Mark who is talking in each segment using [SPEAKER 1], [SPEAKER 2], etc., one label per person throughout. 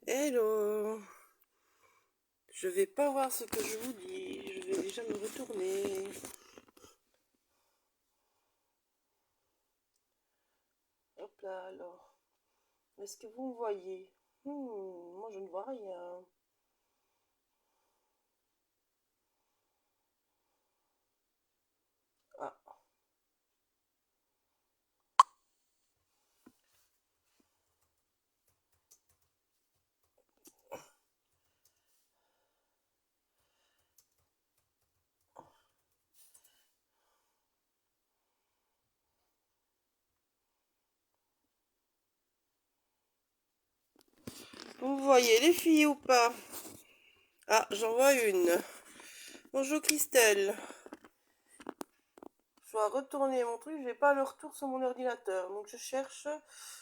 [SPEAKER 1] Hello, je vais pas voir ce que je vous dis, je vais déjà me retourner. Hop là alors, est-ce que vous me voyez? Moi je ne vois rien. Ah, vous me voyez les filles ou pas? Ah, j'en vois une. Bonjour Christelle. Je dois retourner mon truc, j'ai pas le retour sur mon ordinateur, donc je cherche.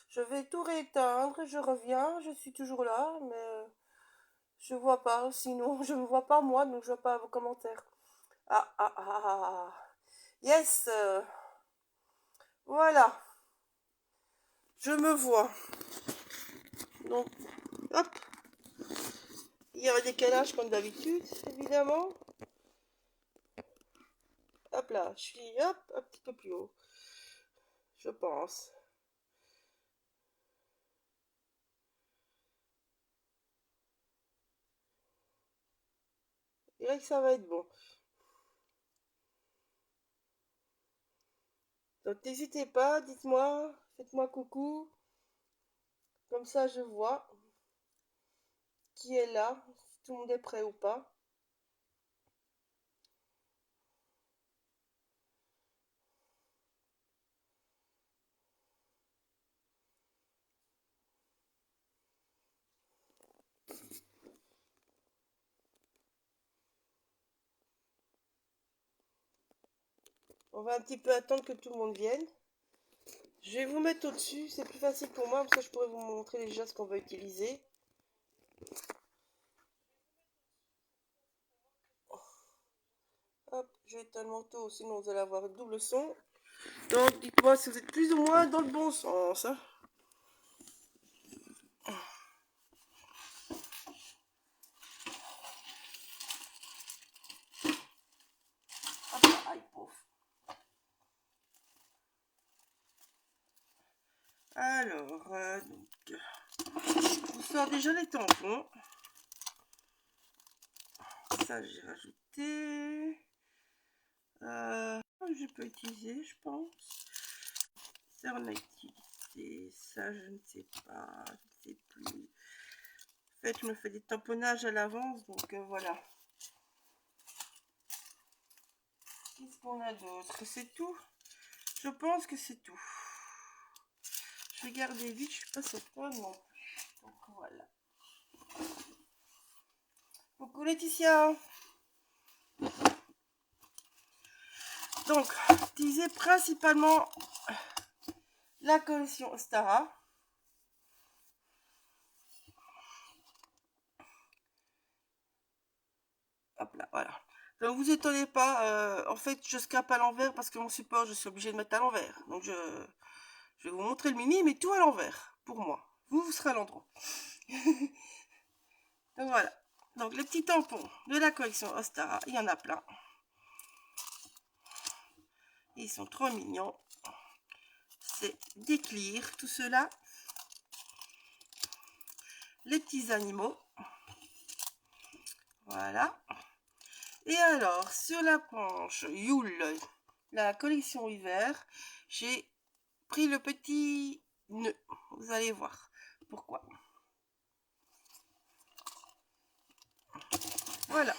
[SPEAKER 1] Je vais tout rééteindre, je reviens, je suis toujours là, mais je vois pas, sinon je me vois pas moi, donc je vois pas vos commentaires. Ah, ah, ah, ah, ah. Ah. Yes, voilà, je me vois. Donc, hop, il y a un décalage comme d'habitude, évidemment. Hop là, je suis hop, un petit peu plus haut, je pense. Et là que ça va être bon. Donc n'hésitez pas, dites-moi, faites-moi coucou, comme ça je vois qui est là, si tout le monde est prêt ou pas. On va un petit peu attendre que tout le monde vienne. Je vais vous mettre au-dessus, c'est plus facile pour moi, parce que je pourrais vous montrer déjà ce qu'on va utiliser. Hop, je vais éteindre le manteau, sinon vous allez avoir double son. Donc dites-moi si vous êtes plus ou moins dans le bon sens. Hein. Hop là, aïe, pauvre. Alors, donc, on sort déjà les tampons. Ça, j'ai rajouté. Je peux utiliser, je pense. Ça, on a utilisé. Ça, je ne sais pas. Je ne sais plus. En fait, je me fais des tamponnages à l'avance, donc voilà. Qu'est-ce qu'on a d'autre? C'est tout? Je pense que c'est tout. Je vais garder vite, je suis pas certaine non plus. Donc voilà. Coucou Laetitia. Donc, utiliser principalement la collection Ostara. Hop là, voilà. Donc vous étonnez pas, en fait je scrape à l'envers parce que mon support je suis obligée de mettre à l'envers. Donc je vais vous montrer le mini, mais tout à l'envers, pour moi. Vous serez à l'endroit. Donc voilà. Donc les petits tampons de la collection Ostara, il y en a plein. Ils sont trop mignons. C'est des clear, tout cela. Les petits animaux. Voilà. Et alors, sur la planche Yule, la collection hiver, j'ai pris le petit nœud. Vous allez voir pourquoi. Voilà.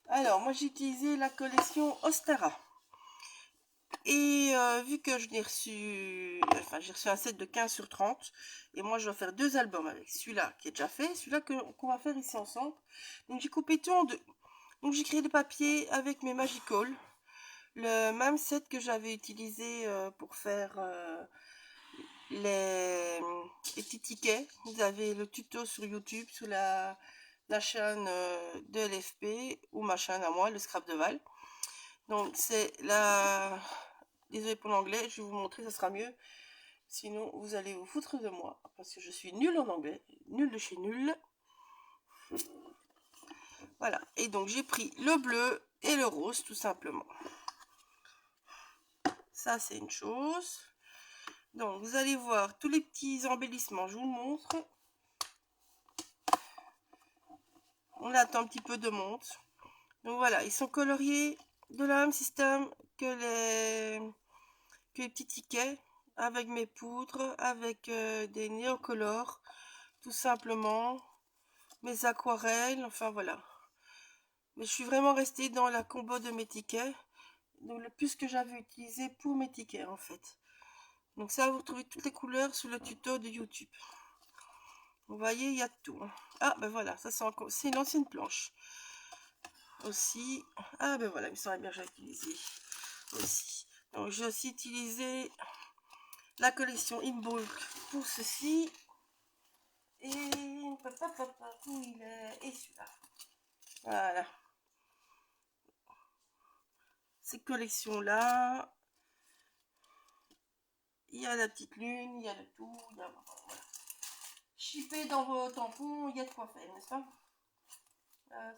[SPEAKER 1] Alors, moi j'ai utilisé la collection Ostara. Et vu que je l'ai reçu, enfin j'ai reçu un set de 15 sur 30, et moi je vais faire deux albums avec celui-là qui est déjà fait, celui-là qu'on va faire ici ensemble. Donc j'ai coupé tout en deux. Donc j'ai créé des papiers avec mes Magical, le même set que j'avais utilisé pour faire les petits tickets. Vous avez le tuto sur YouTube, sur la chaîne de LFP, ou ma chaîne à moi, le Scrap de Val. Donc c'est la... Désolée pour l'anglais, je vais vous montrer, ça sera mieux. Sinon, vous allez vous foutre de moi, parce que je suis nulle en anglais, nulle de chez nulle. Voilà, et donc j'ai pris le bleu et le rose, tout simplement. Ça, c'est une chose. Donc, vous allez voir tous les petits embellissements, je vous le montre. On attend un petit peu de monte. Donc voilà, ils sont coloriés de la même système que les petits tickets, avec mes poudres, avec des néocolores, tout simplement, mes aquarelles, enfin voilà. Mais je suis vraiment restée dans la combo de mes tickets, donc le plus que j'avais utilisé pour mes tickets en fait. Donc ça, vous retrouvez toutes les couleurs sur le tuto de YouTube. Vous voyez, il y a tout. Ah ben voilà, ça c'est une ancienne planche. Aussi, ah ben voilà, il me semble bien que j'ai utilisé aussi. Donc j'ai aussi utilisé la collection In Bulk pour ceci. Et où il est? Et celui-là. Voilà. Ces collections-là. Il y a la petite lune, il y a le tout, il y a... Voilà. Chippé dans vos tampons, il y a de quoi faire, n'est-ce pas?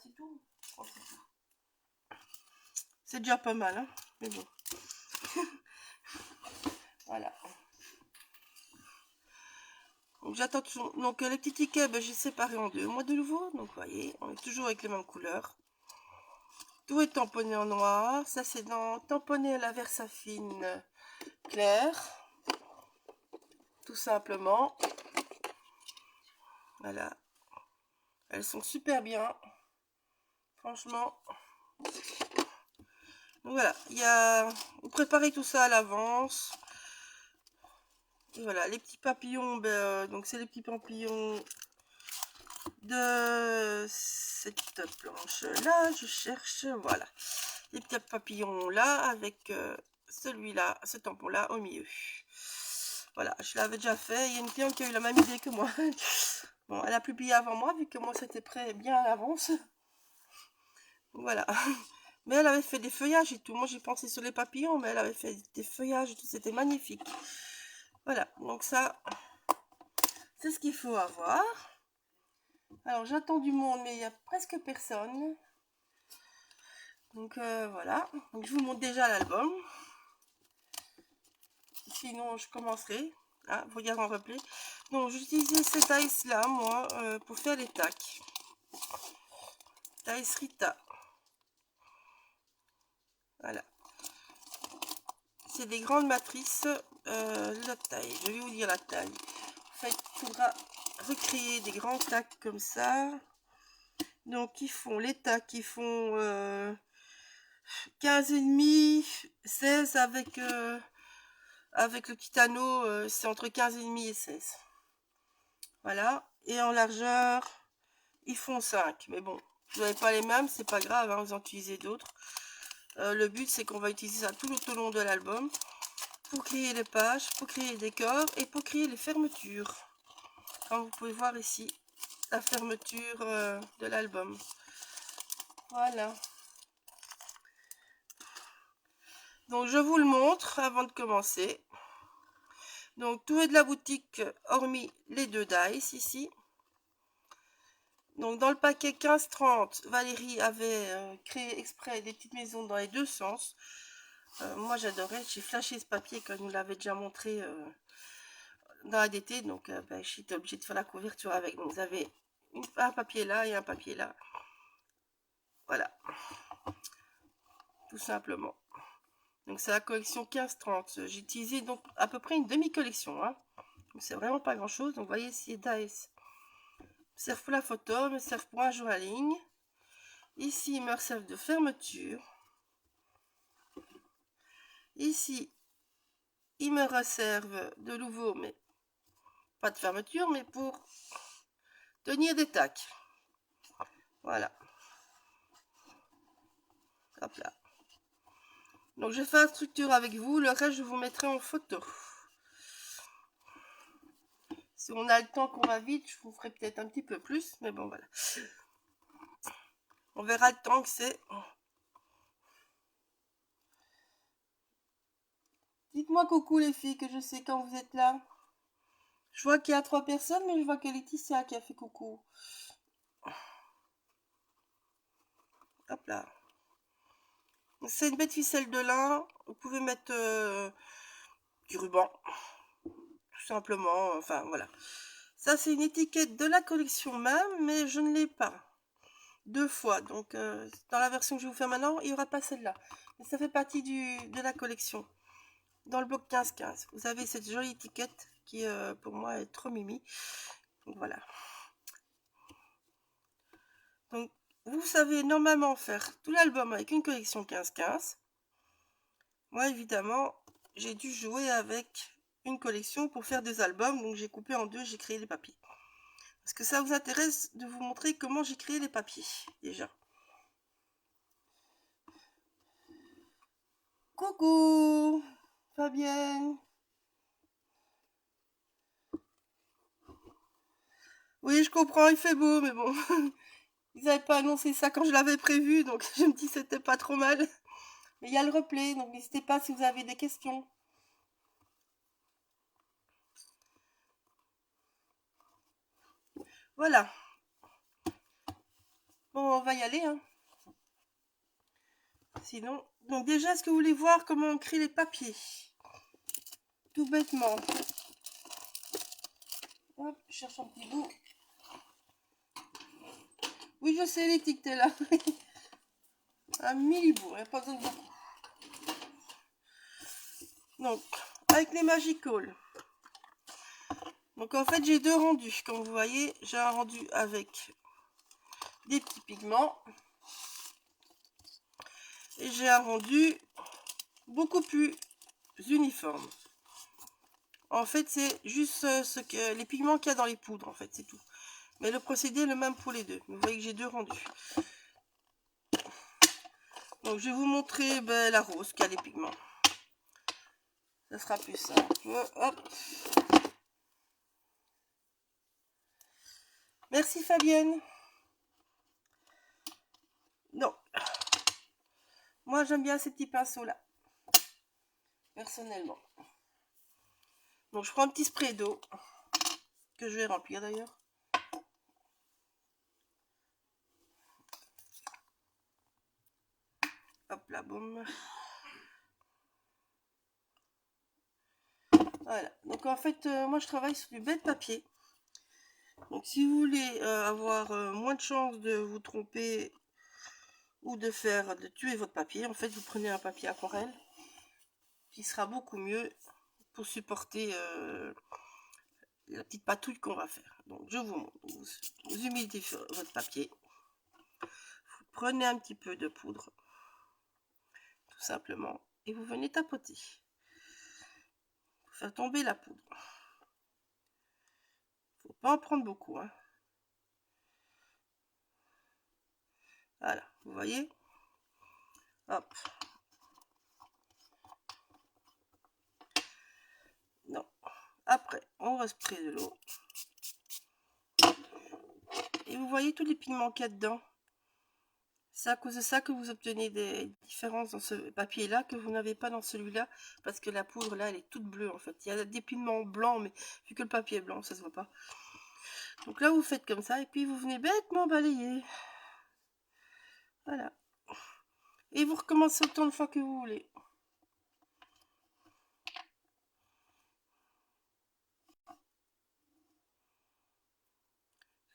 [SPEAKER 1] C'est tout. Je crois que c'est tout. C'est déjà pas mal, hein, mais bon. Voilà. Donc j'attends toujours. Donc les petits tickets, ben, j'ai séparé en deux. Moi de nouveau, donc vous voyez, on est toujours avec les mêmes couleurs. Tout est tamponné en noir. Ça c'est dans tamponné à la Versafine claire. Tout simplement. Voilà. Elles sont super bien. Franchement. Donc voilà, vous préparez tout ça à l'avance. Et voilà, les petits papillons, donc c'est les petits papillons de cette planche là, je cherche, voilà. Les petits papillons là, avec celui-là, ce tampon là au milieu. Voilà, je l'avais déjà fait, il y a une cliente qui a eu la même idée que moi. Bon, elle a publié avant moi, vu que moi c'était prêt bien à l'avance. Voilà. Mais elle avait fait des feuillages et tout. Moi, j'ai pensé sur les papillons, mais elle avait fait des feuillages et tout. C'était magnifique. Voilà. Donc ça, c'est ce qu'il faut avoir. Alors, j'attends du monde, mais il n'y a presque personne. Donc, voilà. Donc, je vous montre déjà l'album. Sinon, je commencerai. Ah, vous regardez en replay. Donc, j'utilisais cette ice-là, moi, pour faire les tacs. Ice Rita. Voilà. C'est des grandes matrices. La taille, je vais vous dire la taille. En fait, il faudra recréer des grands tacs comme ça. Donc, ils font les tacs, ils font 15,5, 16 avec le petit anneau, c'est entre 15,5 et 16. Voilà. Et en largeur, ils font 5. Mais bon, vous n'avez pas les mêmes, c'est pas grave, hein, vous en utilisez d'autres. Le but, c'est qu'on va utiliser ça tout au long de l'album pour créer les pages, pour créer les décors et pour créer les fermetures. Comme vous pouvez voir ici, la fermeture de l'album. Voilà. Donc je vous le montre avant de commencer. Donc tout est de la boutique hormis les deux dice ici. Donc dans le paquet 15-30, Valérie avait créé exprès des petites maisons dans les deux sens. Moi j'adorais, j'ai flashé ce papier quand nous l'avait déjà montré dans la DT. Donc j'étais obligée de faire la couverture avec. Donc vous avez un papier là et un papier là. Voilà. Tout simplement. Donc c'est la collection 15-30. J'ai utilisé donc à peu près une demi-collection. Hein. Donc c'est vraiment pas grand chose. Donc vous voyez ici, dice me servent pour la photo, me servent pour un jour à ligne. Ici, ils me servent de fermeture. Ici, ils me resservent de nouveau, mais pas de fermeture, mais pour tenir des tacs. Voilà. Hop là. Donc je fais la structure avec vous, le reste je vous mettrai en photo. Si on a le temps qu'on va vite, je vous ferai peut-être un petit peu plus, mais bon voilà. On verra le temps que c'est. Dites-moi coucou les filles, que je sais quand vous êtes là. Je vois qu'il y a 3 personnes, mais je vois que Laetitia qui a fait coucou. Hop là. C'est une belle ficelle de lin. Vous pouvez mettre du ruban. Tout simplement. Enfin, voilà. Ça, c'est une étiquette de la collection même, mais je ne l'ai pas. 2 fois. Donc, dans la version que je vais vous faire maintenant, il n'y aura pas celle-là. Mais ça fait partie de la collection. Dans le bloc 15-15. Vous avez cette jolie étiquette qui, pour moi, est trop mimi. Donc, voilà. Donc, vous savez normalement faire tout l'album avec une collection 15-15. Moi, évidemment, j'ai dû jouer avec une collection pour faire 2 albums. Donc, j'ai coupé en 2, j'ai créé les papiers. Est-ce que ça vous intéresse de vous montrer comment j'ai créé les papiers, déjà? Coucou Fabienne. Oui, je comprends, il fait beau, mais bon, ils n'avaient pas annoncé ça quand je l'avais prévu, donc je me dis que c'était pas trop mal. Mais il y a le replay, donc n'hésitez pas si vous avez des questions. Voilà. Bon, on va y aller, hein. Sinon, donc déjà, est-ce que vous voulez voir comment on crée les papiers? Tout bêtement. Hop, je cherche un petit bout. Oui, je sais, l'étiquette là. Un millibout, il n'y a pas besoin de beaucoup. Donc, avec les Magical. Donc en fait, j'ai 2 rendus. Comme vous voyez, j'ai un rendu avec des petits pigments. Et j'ai un rendu beaucoup plus uniforme. En fait, c'est juste les pigments qu'il y a dans les poudres, en fait, c'est tout. Mais le procédé est le même pour les deux. Vous voyez que j'ai 2 rendus. Donc, je vais vous montrer la rose qui a les pigments. Ça sera plus simple. Hop. Merci Fabienne. Non. Moi, j'aime bien ces petits pinceaux-là. Personnellement. Donc, je prends un petit spray d'eau. Que je vais remplir d'ailleurs. Hop là, boum. Voilà. Donc, en fait, moi, je travaille sur du bête papier. Donc si vous voulez avoir moins de chances de vous tromper ou de tuer votre papier, en fait vous prenez un papier aquarelle qui sera beaucoup mieux pour supporter la petite patouille qu'on va faire. Donc je vous montre. Vous humidifiez votre papier. Vous prenez un petit peu de poudre, tout simplement, et vous venez tapoter pour faire tomber la poudre. Faut pas en prendre beaucoup, hein. Voilà, vous voyez. Hop. Non. Après, on respire de l'eau. Et vous voyez tous les pigments qu'il y a dedans. C'est à cause de ça que vous obtenez des différences dans ce papier-là que vous n'avez pas dans celui-là, parce que la poudre, là, elle est toute bleue, en fait. Il y a des pigments blancs, mais vu que le papier est blanc, ça se voit pas. Donc là, vous faites comme ça, et puis vous venez bêtement balayer. Voilà. Et vous recommencez autant de fois que vous voulez.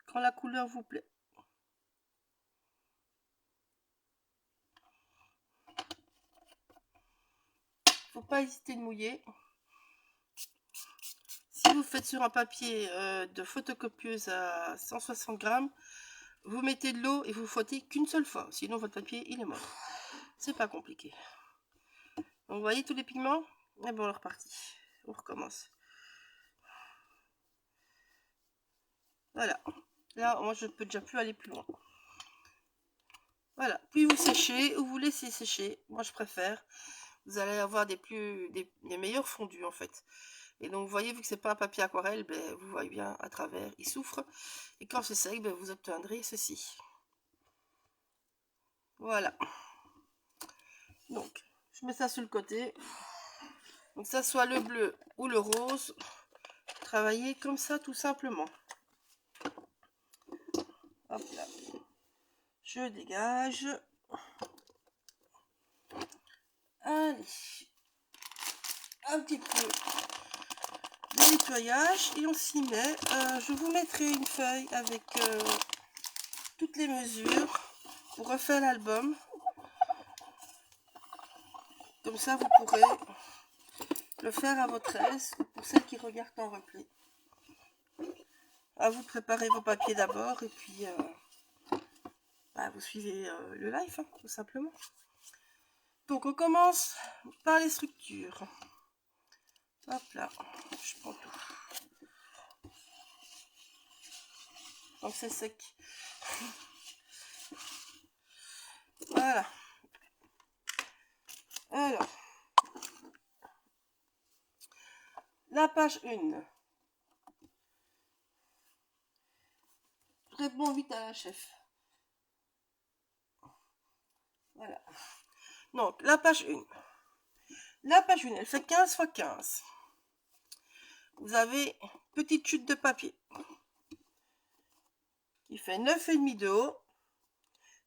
[SPEAKER 1] Quand la couleur vous plaît. Faut pas hésiter de mouiller. Si vous faites sur un papier de photocopieuse à 160 grammes, vous mettez de l'eau et vous frottez qu'une seule fois. Sinon, votre papier, il est mort. C'est pas compliqué. Donc, vous voyez tous les pigments? Et bon, on est reparti. On recommence. Voilà. Là, moi, je peux déjà plus aller plus loin. Voilà. Puis vous séchez ou vous laissez sécher. Moi, je préfère. Vous allez avoir des meilleurs fondus, en fait. Et donc, vous voyez, vu que c'est pas un papier aquarelle, ben, vous voyez bien à travers, il souffre. Et quand c'est sec, ben, vous obtiendrez ceci. Voilà. Donc, je mets ça sur le côté. Donc ça soit le bleu ou le rose, travaillez comme ça tout simplement. Hop là, je dégage. Allez, un petit peu de nettoyage et on s'y met. Je vous mettrai une feuille avec toutes les mesures pour refaire l'album. Comme ça, vous pourrez le faire à votre aise pour celles qui regardent en replay. À vous de préparer vos papiers d'abord et puis vous suivez le live, hein, tout simplement. Donc on commence par les structures. Hop là, je prends tout. Donc c'est sec. Voilà. Alors, la page 1. Je réponds vite à la chef. Voilà. Donc, la page 1. La page 1, elle fait 15 x 15. Vous avez une petite chute de papier qui fait 9,5 de haut,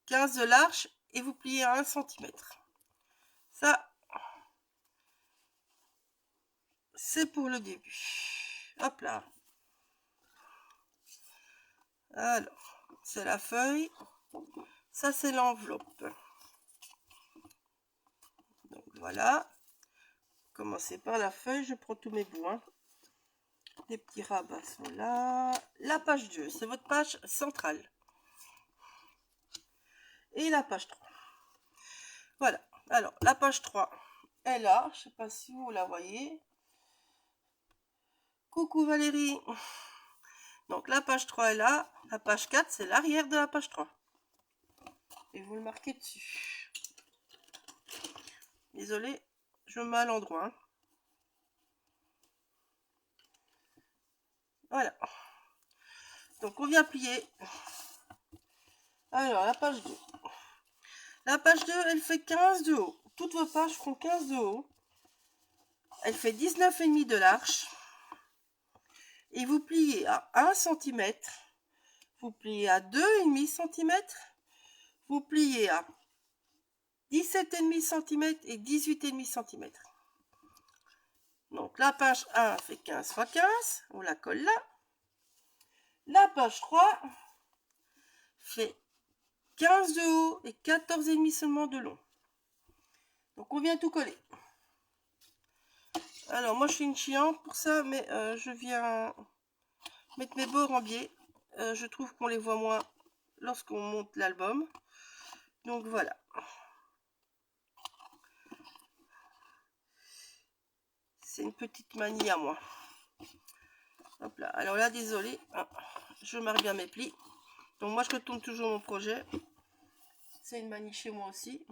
[SPEAKER 1] 15 de large et vous pliez à 1 cm. Ça, c'est pour le début. Hop là. Alors, c'est la feuille. Ça, c'est l'enveloppe. Donc, voilà. Commencez par la feuille. Je prends tous mes bouts. Hein. Les petits rabats sont là. La page 2, c'est votre page centrale. Et la page 3. Voilà. Alors, la page 3 est là. Je ne sais pas si vous la voyez. Coucou Valérie. Donc, la page 3 est là. La page 4, c'est l'arrière de la page 3. Et vous le marquez dessus. Désolée, je me mets à l'endroit. Hein. Voilà. Donc, on vient plier. Alors, la page 2. La page 2, elle fait 15 de haut. Toutes vos pages feront 15 de haut. Elle fait 19,5 de large. Et vous pliez à 1 cm. Vous pliez à 2,5 cm. Vous pliez à 17,5 cm et 18,5 cm. Donc, la page 1 fait 15 x 15. On la colle là. La page 3 fait 15 de haut et 14,5 seulement de long. Donc, on vient tout coller. Alors, moi, je suis une chiante pour ça, mais je viens mettre mes bords en biais. Je trouve qu'on les voit moins lorsqu'on monte l'album. Donc, voilà. C'est une petite manie à moi. Hop là. Alors là, désolé, je marque bien mes plis. Donc, moi, je retourne toujours mon projet. C'est une manie chez moi aussi.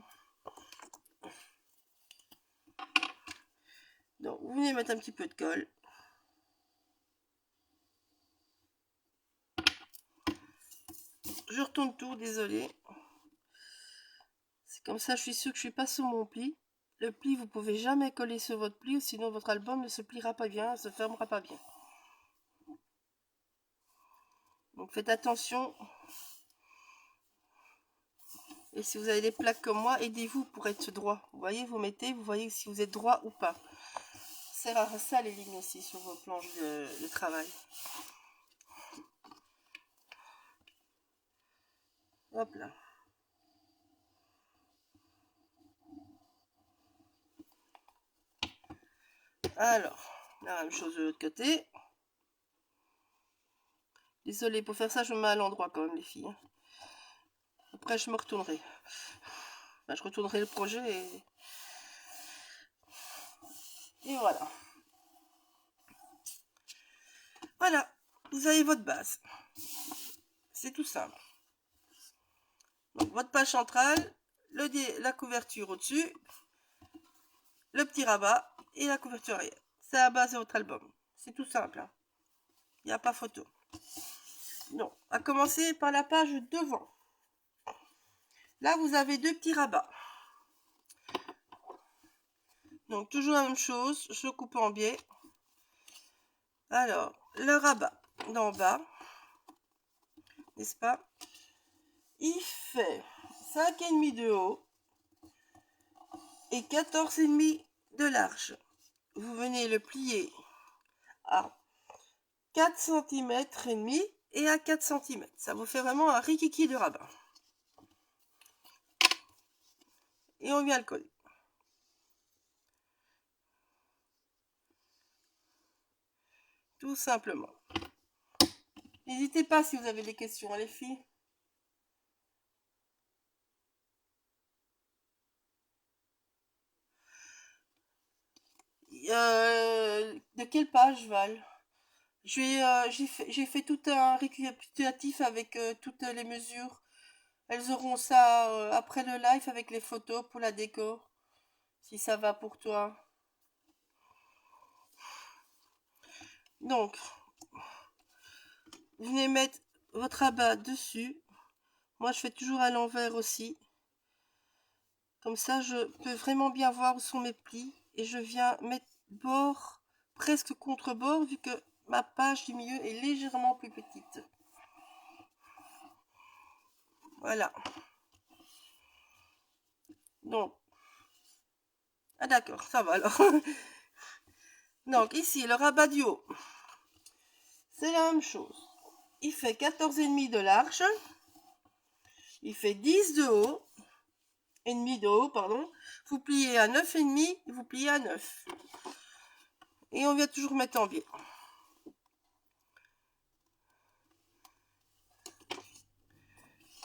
[SPEAKER 1] Donc, vous venez mettre un petit peu de colle. Je retourne tout, désolé. C'est comme ça, je suis sûre que je suis pas sous mon pli. Le pli, vous pouvez jamais coller sur votre pli, sinon votre album ne se pliera pas bien, ne se fermera pas bien. Donc faites attention. Et si vous avez des plaques comme moi, aidez-vous pour être droit. Vous voyez, vous mettez, vous voyez si vous êtes droit ou pas. C'est rare ça les lignes aussi sur vos planches de travail. Hop là. Alors, la même chose de l'autre côté. Désolée, pour faire ça, je me mets à l'endroit quand même, les filles. Après, je me retournerai. Enfin, je retournerai le projet et voilà. Voilà, vous avez votre base. C'est tout simple. Donc, votre page centrale, la couverture au-dessus, le petit rabat et la couverture arrière. C'est la base de votre album. C'est tout simple. Hein. Il n'y a pas photo. Donc, à commencer par la page devant. Là, vous avez deux petits rabats. Donc toujours la même chose, je coupe en biais. Alors, le rabat d'en bas, n'est-ce pas? Il fait 5,5 de haut et 14,5 de large. Vous venez le plier à 4 cm et demi et à 4 cm. Ça vous fait vraiment un rikiki de rabat. Et on vient le coller. Tout simplement. N'hésitez pas si vous avez des questions, les filles. De quelle page, Val? J'ai fait tout un récapitulatif avec toutes les mesures. Elles auront ça après le live avec les photos pour la déco, si ça va pour toi. Donc, vous venez mettre votre rabat dessus. Moi, je fais toujours à l'envers aussi. Comme ça, je peux vraiment bien voir où sont mes plis. Et je viens mettre bord, presque contre-bord, vu que ma page du milieu est légèrement plus petite. Voilà. Donc, ah d'accord, ça va alors. Donc ici, le rabat du haut, c'est la même chose. Il fait 14,5 de large. Il fait 10 de haut. Et demi de haut, pardon. Vous pliez à 9,5 et vous pliez à 9. Et on vient toujours mettre en biais.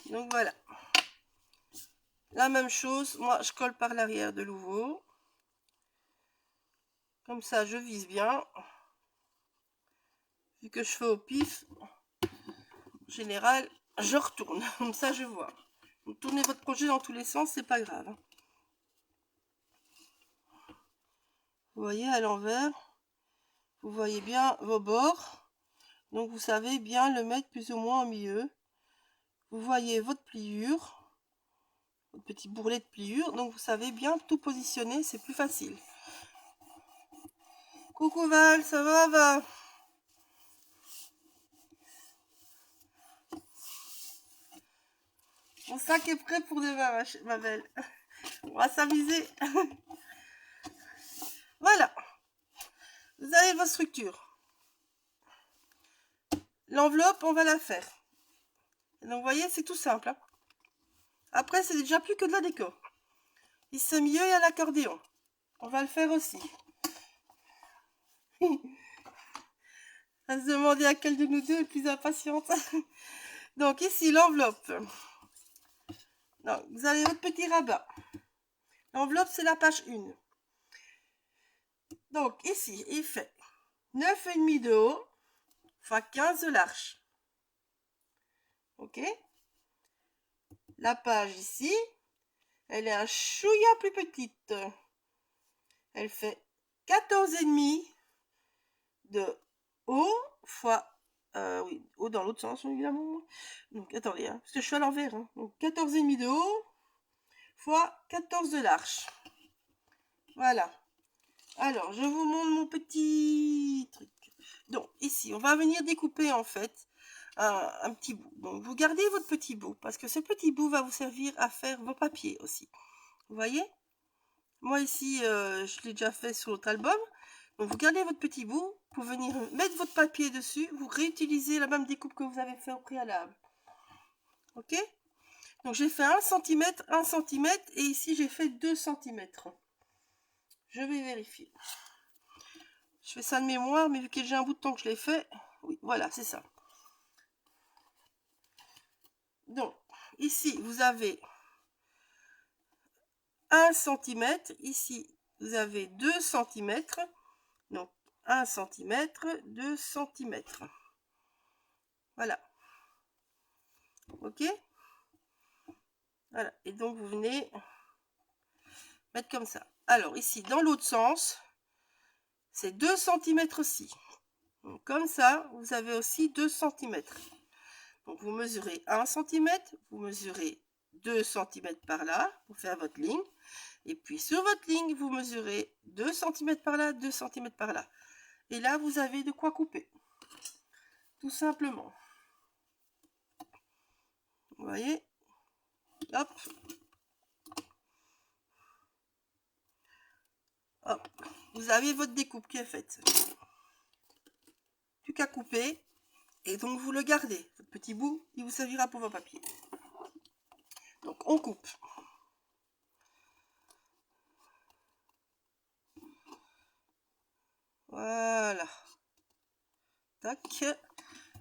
[SPEAKER 1] Donc voilà. La même chose, moi je colle par l'arrière de nouveau. Comme ça, je vise bien. Vu que je fais au pif, en général, je retourne. Comme ça, je vois. Vous tournez votre projet dans tous les sens, c'est pas grave. Vous voyez à l'envers, vous voyez bien vos bords. Donc vous savez bien le mettre plus ou moins au milieu. Vous voyez votre pliure, votre petit bourrelet de pliure. Donc vous savez bien tout positionner, c'est plus facile. Coucou Val, ça va? Mon sac est prêt pour demain, ma belle. On va s'amuser. Voilà. Vous avez votre structure. L'enveloppe, on va la faire. Donc, vous voyez, c'est tout simple. Hein. Après, c'est déjà plus que de la déco. Ici, au milieu, il y a l'accordéon. On va le faire aussi. À se demander à quelle de nous deux est plus impatiente. Donc, ici, l'enveloppe. Donc, vous avez votre petit rabat. L'enveloppe, c'est la page 1. Donc, ici, il fait 9,5 de haut fois 15 de large. Ok? La page ici, elle est un chouïa plus petite. Elle fait 14,5 de haut fois... oui, haut dans l'autre sens, évidemment. Donc, attendez, hein, parce que je suis à l'envers. Hein. Donc, 14,5 de haut fois 14 de large. Voilà. Alors, je vous montre mon petit truc. Donc, ici, on va venir découper, en fait, un petit bout. Donc, vous gardez votre petit bout, parce que ce petit bout va vous servir à faire vos papiers aussi. Vous voyez? Moi, ici, je l'ai déjà fait sur l'autre album. Donc, vous gardez votre petit bout pour venir mettre votre papier dessus. Vous réutilisez la même découpe que vous avez fait au préalable. Ok? Donc, j'ai fait 1 cm, 1 cm, et ici, j'ai fait 2 cm. Je vais vérifier. Je fais ça de mémoire, mais vu que j'ai un bout de temps que je l'ai fait, oui, voilà, c'est ça. Donc, ici, vous avez 1 cm. Ici, vous avez 2 cm. Donc, 1 cm, 2 cm. Voilà. Ok? Voilà. Et donc, vous venez mettre comme ça. Alors, ici, dans l'autre sens, c'est 2 cm aussi. Donc, comme ça, vous avez aussi 2 cm. Donc, vous mesurez 1 cm, vous mesurez 2 cm par là, pour faire votre ligne. Et puis sur votre ligne, vous mesurez 2 cm par là, 2 cm par là. Et là, vous avez de quoi couper. Tout simplement. Vous voyez? Hop. Hop. Vous avez votre découpe qui est faite. Plus qu'à couper. Et donc, vous le gardez. Votre petit bout, il vous servira pour vos papiers. Donc, on coupe. Voilà. Tac.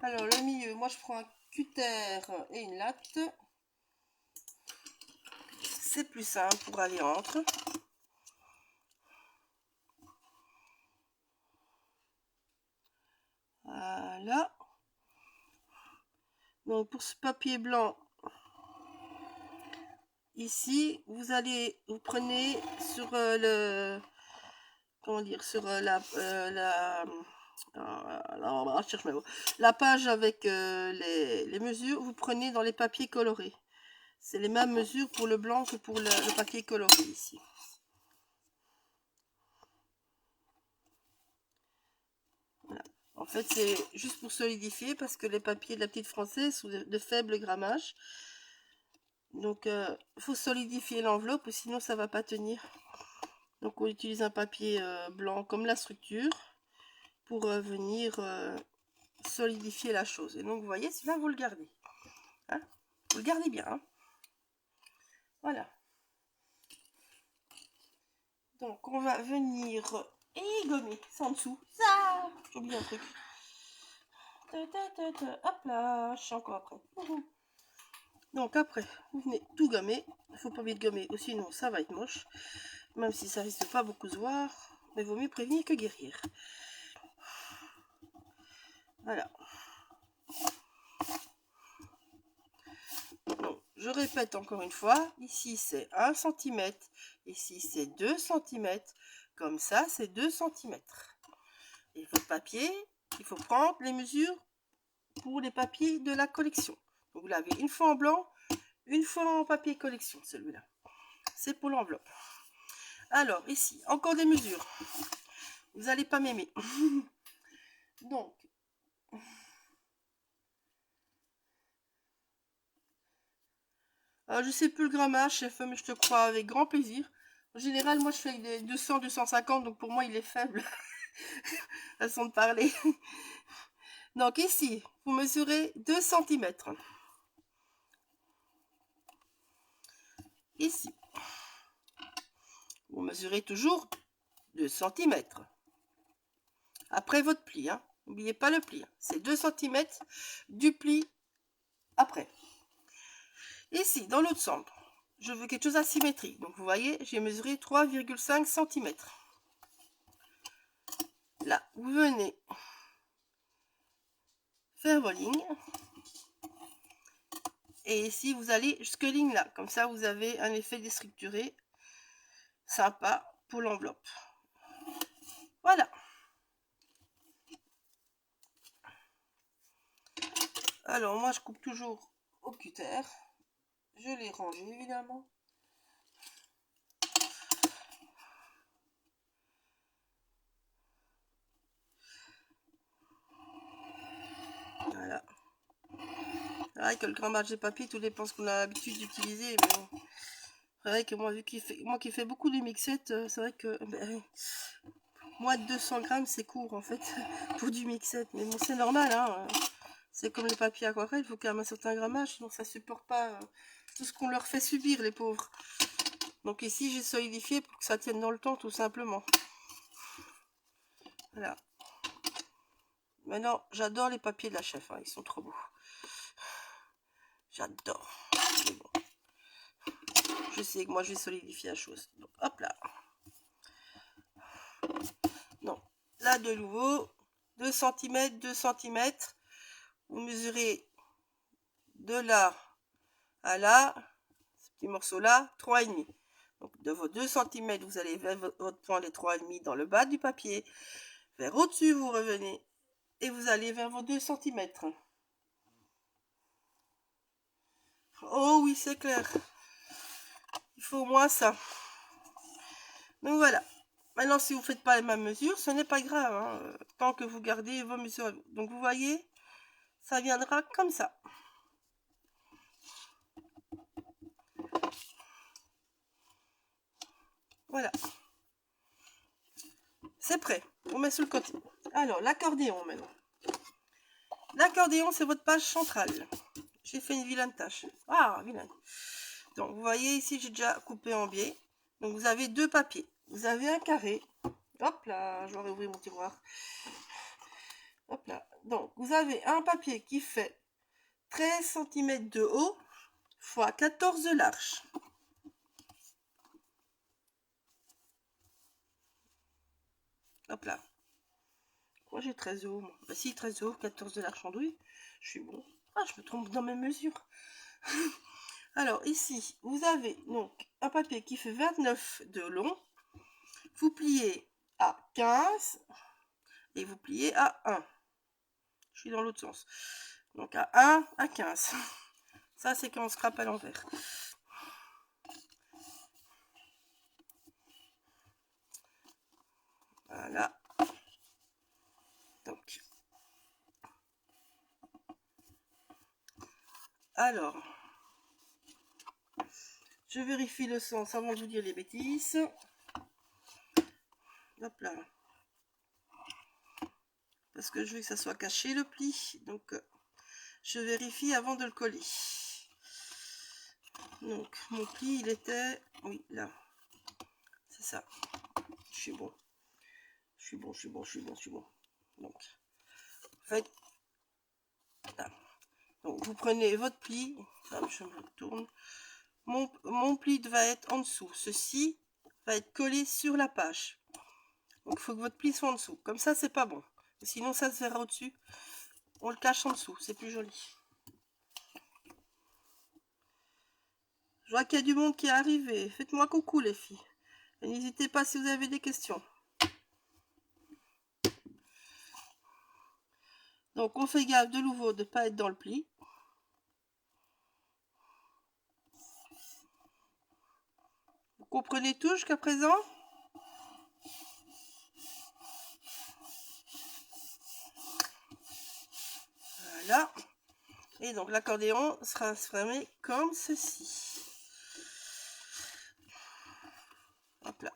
[SPEAKER 1] Alors, le milieu, moi, je prends un cutter et une latte. C'est plus simple pour aller entre. Voilà. Donc, pour ce papier blanc, ici, vous prenez sur comment dire, sur la page avec les mesures, vous prenez dans les papiers colorés. C'est les mêmes mesures pour le blanc que pour le papier coloré ici. Voilà. En fait, c'est juste pour solidifier parce que les papiers de la petite française sont de faible grammage. Donc, il faut solidifier l'enveloppe, sinon ça va pas tenir. Donc, on utilise un papier blanc comme la structure pour venir solidifier la chose. Et donc, vous voyez, celui-là, vous le gardez. Hein, vous le gardez bien. Hein. Voilà. Donc, on va venir gommer. C'est en dessous. Ça, j'ai oublié un truc. Hop là, je suis encore après. Donc après, vous venez tout gommer. Il ne faut pas oublier de gommer, sinon ça va être moche. Même si ça risque de pas beaucoup se voir. Mais il vaut mieux prévenir que guérir. Voilà. Donc, je répète encore une fois. Ici, c'est 1 cm. Ici, c'est 2 cm. Comme ça, c'est 2 cm. Et votre papier, il faut prendre les mesures pour les papiers de la collection. Donc, vous l'avez une fois en blanc, une fois en papier collection, celui-là. C'est pour l'enveloppe. Alors, ici, encore des mesures. Vous n'allez pas m'aimer. Donc, je sais plus le grammage, chef, mais je te crois avec grand plaisir. En général, moi, je fais des 200, 250, donc pour moi, il est faible. Façon de parler. Donc, ici, vous mesurez 2 cm. Ici, vous mesurez toujours 2 cm. Après votre pli, hein. N'oubliez pas le pli. Hein. C'est 2 cm du pli après. Ici, dans l'autre sens, je veux quelque chose asymétrique. Donc, vous voyez, j'ai mesuré 3,5 cm. Là, vous venez faire vos lignes. Et ici, vous allez jusqu'à ligne là. Comme ça, vous avez un effet déstructuré. Sympa pour l'enveloppe. Voilà. Alors, moi, je coupe toujours au cutter. Je l'ai rangé, évidemment. Voilà. C'est vrai que le grammage des papiers, tout dépend ce qu'on a l'habitude d'utiliser. Mais bon. C'est vrai que moi, moi qui fais beaucoup de mixettes, c'est vrai que moi, 200 grammes, c'est court, en fait, pour du mixette. Mais bon, c'est normal, hein. C'est comme les papiers aquarelles, il faut quand même un certain grammage, sinon ça ne supporte pas tout ce qu'on leur fait subir, les pauvres. Donc ici, j'ai solidifié pour que ça tienne dans le temps, tout simplement. Voilà. Maintenant, j'adore les papiers de la chef, hein, ils sont trop beaux. J'adore. Bon. Je sais que moi, je vais solidifier la chose. Donc, hop là. Non, là, de nouveau, 2 cm, 2 cm. Vous mesurez de là à là, ce petit morceau là, 3,5. Donc de vos 2 cm, vous allez vers votre point les 3,5 dans le bas du papier. Vers au-dessus, vous revenez et vous allez vers vos 2 cm. Oh oui, c'est clair. Il faut au moins ça. Donc voilà. Maintenant, si vous ne faites pas les mêmes mesures, ce n'est pas grave, hein, tant que vous gardez vos mesures. Donc vous voyez, ça viendra comme ça. Voilà. C'est prêt. On met sur le côté. Alors, l'accordéon maintenant. L'accordéon, c'est votre page centrale. J'ai fait une vilaine tâche. Ah, vilaine. Donc, vous voyez ici, j'ai déjà coupé en biais. Donc, vous avez deux papiers. Vous avez un carré. Hop là, je vais réouvrir mon tiroir. Hop là. Donc, vous avez un papier qui fait 13 cm de haut x 14 de large. Hop là. Moi, j'ai 13 de haut. Bah si, 13 de haut, 14 de large andouille. Je suis bon. Ah, je me trompe dans mes mesures. Alors, ici, vous avez donc un papier qui fait 29 de long. Vous pliez à 15 et vous pliez à 1. Je suis dans l'autre sens. Donc, à 1 à 15. Ça, c'est quand on scrape à l'envers. Voilà. Donc, alors, je vérifie le sens avant de vous dire les bêtises. Hop là. Parce que je veux que ça soit caché le pli. Donc, je vérifie avant de le coller. Donc, mon pli, il était... Oui, là. C'est ça. Je suis bon. Je suis bon, je suis bon, je suis bon, je suis bon. Donc, en fait, là. Donc, vous prenez votre pli. Là, je me tourne. Mon pli va être en dessous. Ceci va être collé sur la page. Donc, il faut que votre pli soit en dessous. Comme ça, c'est pas bon. Sinon, ça se verra au-dessus. On le cache en dessous. C'est plus joli. Je vois qu'il y a du monde qui est arrivé. Faites-moi coucou, les filles. N'hésitez pas si vous avez des questions. Donc, on fait gaffe de nouveau de ne pas être dans le pli. Vous comprenez tout jusqu'à présent? Voilà. Et donc, l'accordéon sera fermé comme ceci. Hop là.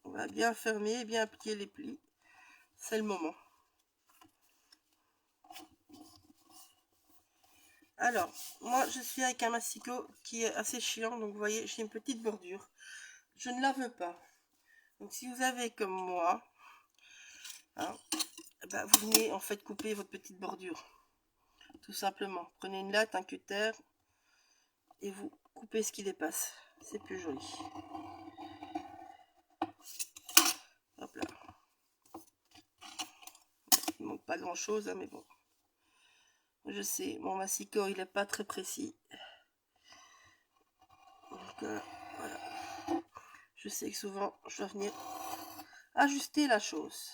[SPEAKER 1] On va bien fermer, bien appliquer les plis. C'est le moment. Alors, moi, je suis avec un massicot qui est assez chiant. Donc, vous voyez, j'ai une petite bordure. Je ne la veux pas. Donc, si vous avez comme moi, hein, bah, vous venez en fait couper votre petite bordure. Tout simplement. Prenez une latte, un cutter et vous coupez ce qui dépasse. C'est plus joli. Hop là. Il manque pas grand chose, hein, mais bon. Je sais, mon massicot, il n'est pas très précis. Donc, voilà. Je sais que souvent, je dois venir ajuster la chose.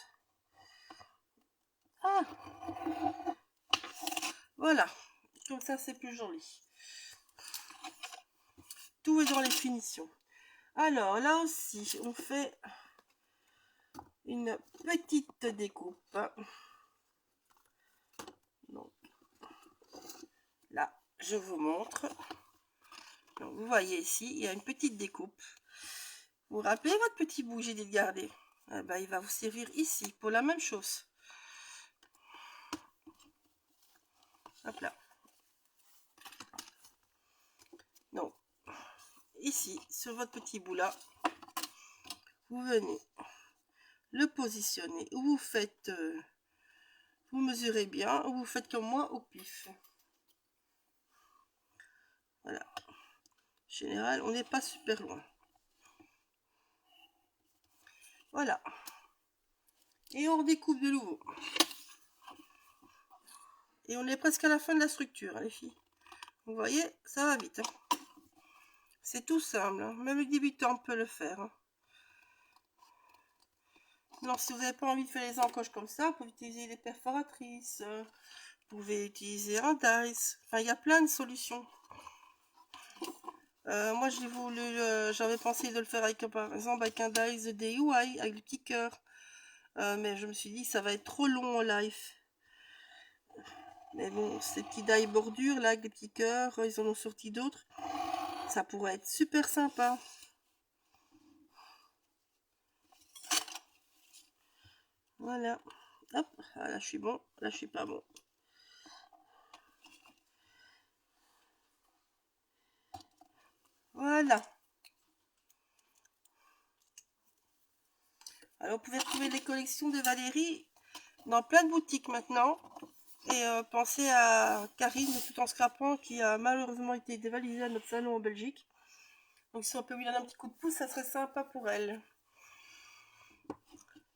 [SPEAKER 1] Ah! Voilà. Comme ça, c'est plus joli. Tout est dans les finitions. Alors, là aussi, on fait une petite découpe. Donc, là, je vous montre. Donc, vous voyez ici, il y a une petite découpe. Vous vous rappelez votre petit bout que j'ai dit de garder? Eh ben, il va vous servir ici pour la même chose. Hop là. Donc, ici, sur votre petit bout là, vous venez le positionner. Ou vous faites, vous mesurez bien, ou vous faites comme moi au pif. Voilà. En général, on n'est pas super loin. Voilà. Et on redécoupe de nouveau. Et on est presque à la fin de la structure, hein, les filles. Vous voyez, ça va vite. Hein. C'est tout simple. Hein. Même le débutant peut le faire. Hein. Non, si vous n'avez pas envie de faire les encoches comme ça, vous pouvez utiliser des perforatrices. pouvez utiliser un dies. Enfin, il y a plein de solutions. Moi, j'ai voulu, j'avais pensé de le faire avec, par exemple, avec un dies DIY, avec le petit cœur. Mais je me suis dit, ça va être trop long en live. Mais bon, ces petits die bordures là, avec des petits cœurs, ils en ont sorti d'autres. Ça pourrait être super sympa. Voilà. Hop, ah, là je suis bon, là je suis pas bon. Voilà. Alors, vous pouvez retrouver les collections de Valérie dans plein de boutiques maintenant. Et pensez à Karine de Tout en Scrapant qui a malheureusement été dévalisée à notre salon en Belgique. Donc si on peut lui donner un petit coup de pouce, ça serait sympa pour elle.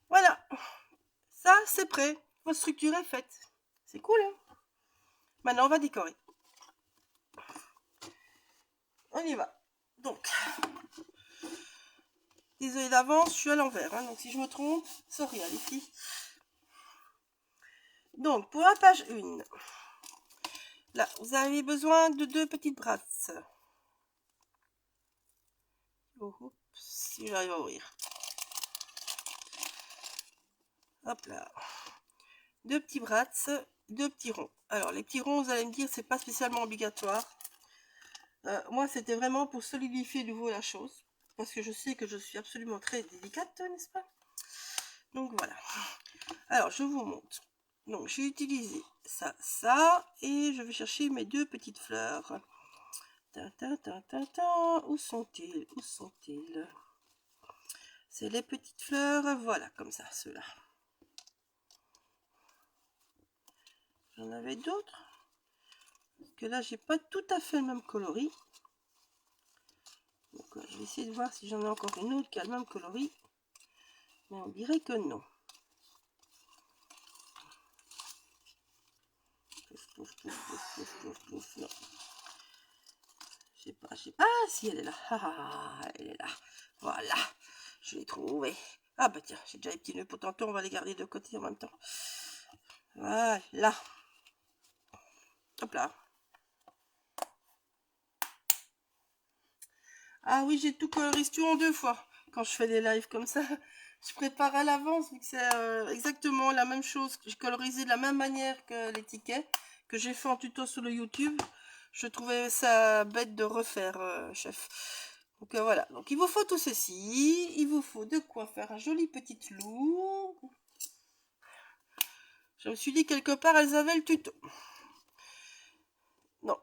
[SPEAKER 1] Voilà, ça c'est prêt. Votre structure est faite. C'est cool, hein? Maintenant on va décorer. On y va. Donc, désolé d'avance, je suis à l'envers. Hein, donc si je me trompe, sorry les filles. Donc pour la page 1, là vous avez besoin de 2 petites brasses. Oups, si j'arrive à ouvrir. Hop là. 2 petits brasses, 2 petits ronds. Alors les petits ronds, vous allez me dire, c'est pas spécialement obligatoire. Moi, c'était vraiment pour solidifier de nouveau la chose. Parce que je sais que je suis absolument très délicate, n'est-ce pas? Donc voilà. Alors, je vous montre. Donc, j'ai utilisé ça, ça. Et je vais chercher mes 2 petites fleurs. Où sont-ils? Où sont-ils? C'est les petites fleurs. Voilà, comme ça, ceux-là. J'en avais d'autres. Parce que là, j'ai pas tout à fait le même coloris. Donc, je vais essayer de voir si j'en ai encore une autre qui a le même coloris. Mais on dirait que non. Non. Je sais pas, Ah, si, elle est là. Elle est là. Voilà. Je l'ai trouvée. Ah, bah tiens, j'ai déjà les petits nœuds pour tantôt. On va les garder de côté en même temps. Voilà. Hop là. Ah oui, j'ai tout colorisé tout en 2 fois. Quand je fais des lives comme ça, je prépare à l'avance, vu que c'est exactement la même chose. J'ai colorisé de la même manière que les tickets, que j'ai fait en tuto sur le YouTube. Je trouvais ça bête de refaire, chef. Donc voilà, donc il vous faut tout ceci. Il vous faut de quoi faire un joli petit loup. Je me suis dit quelque part, elles avaient le tuto. Non.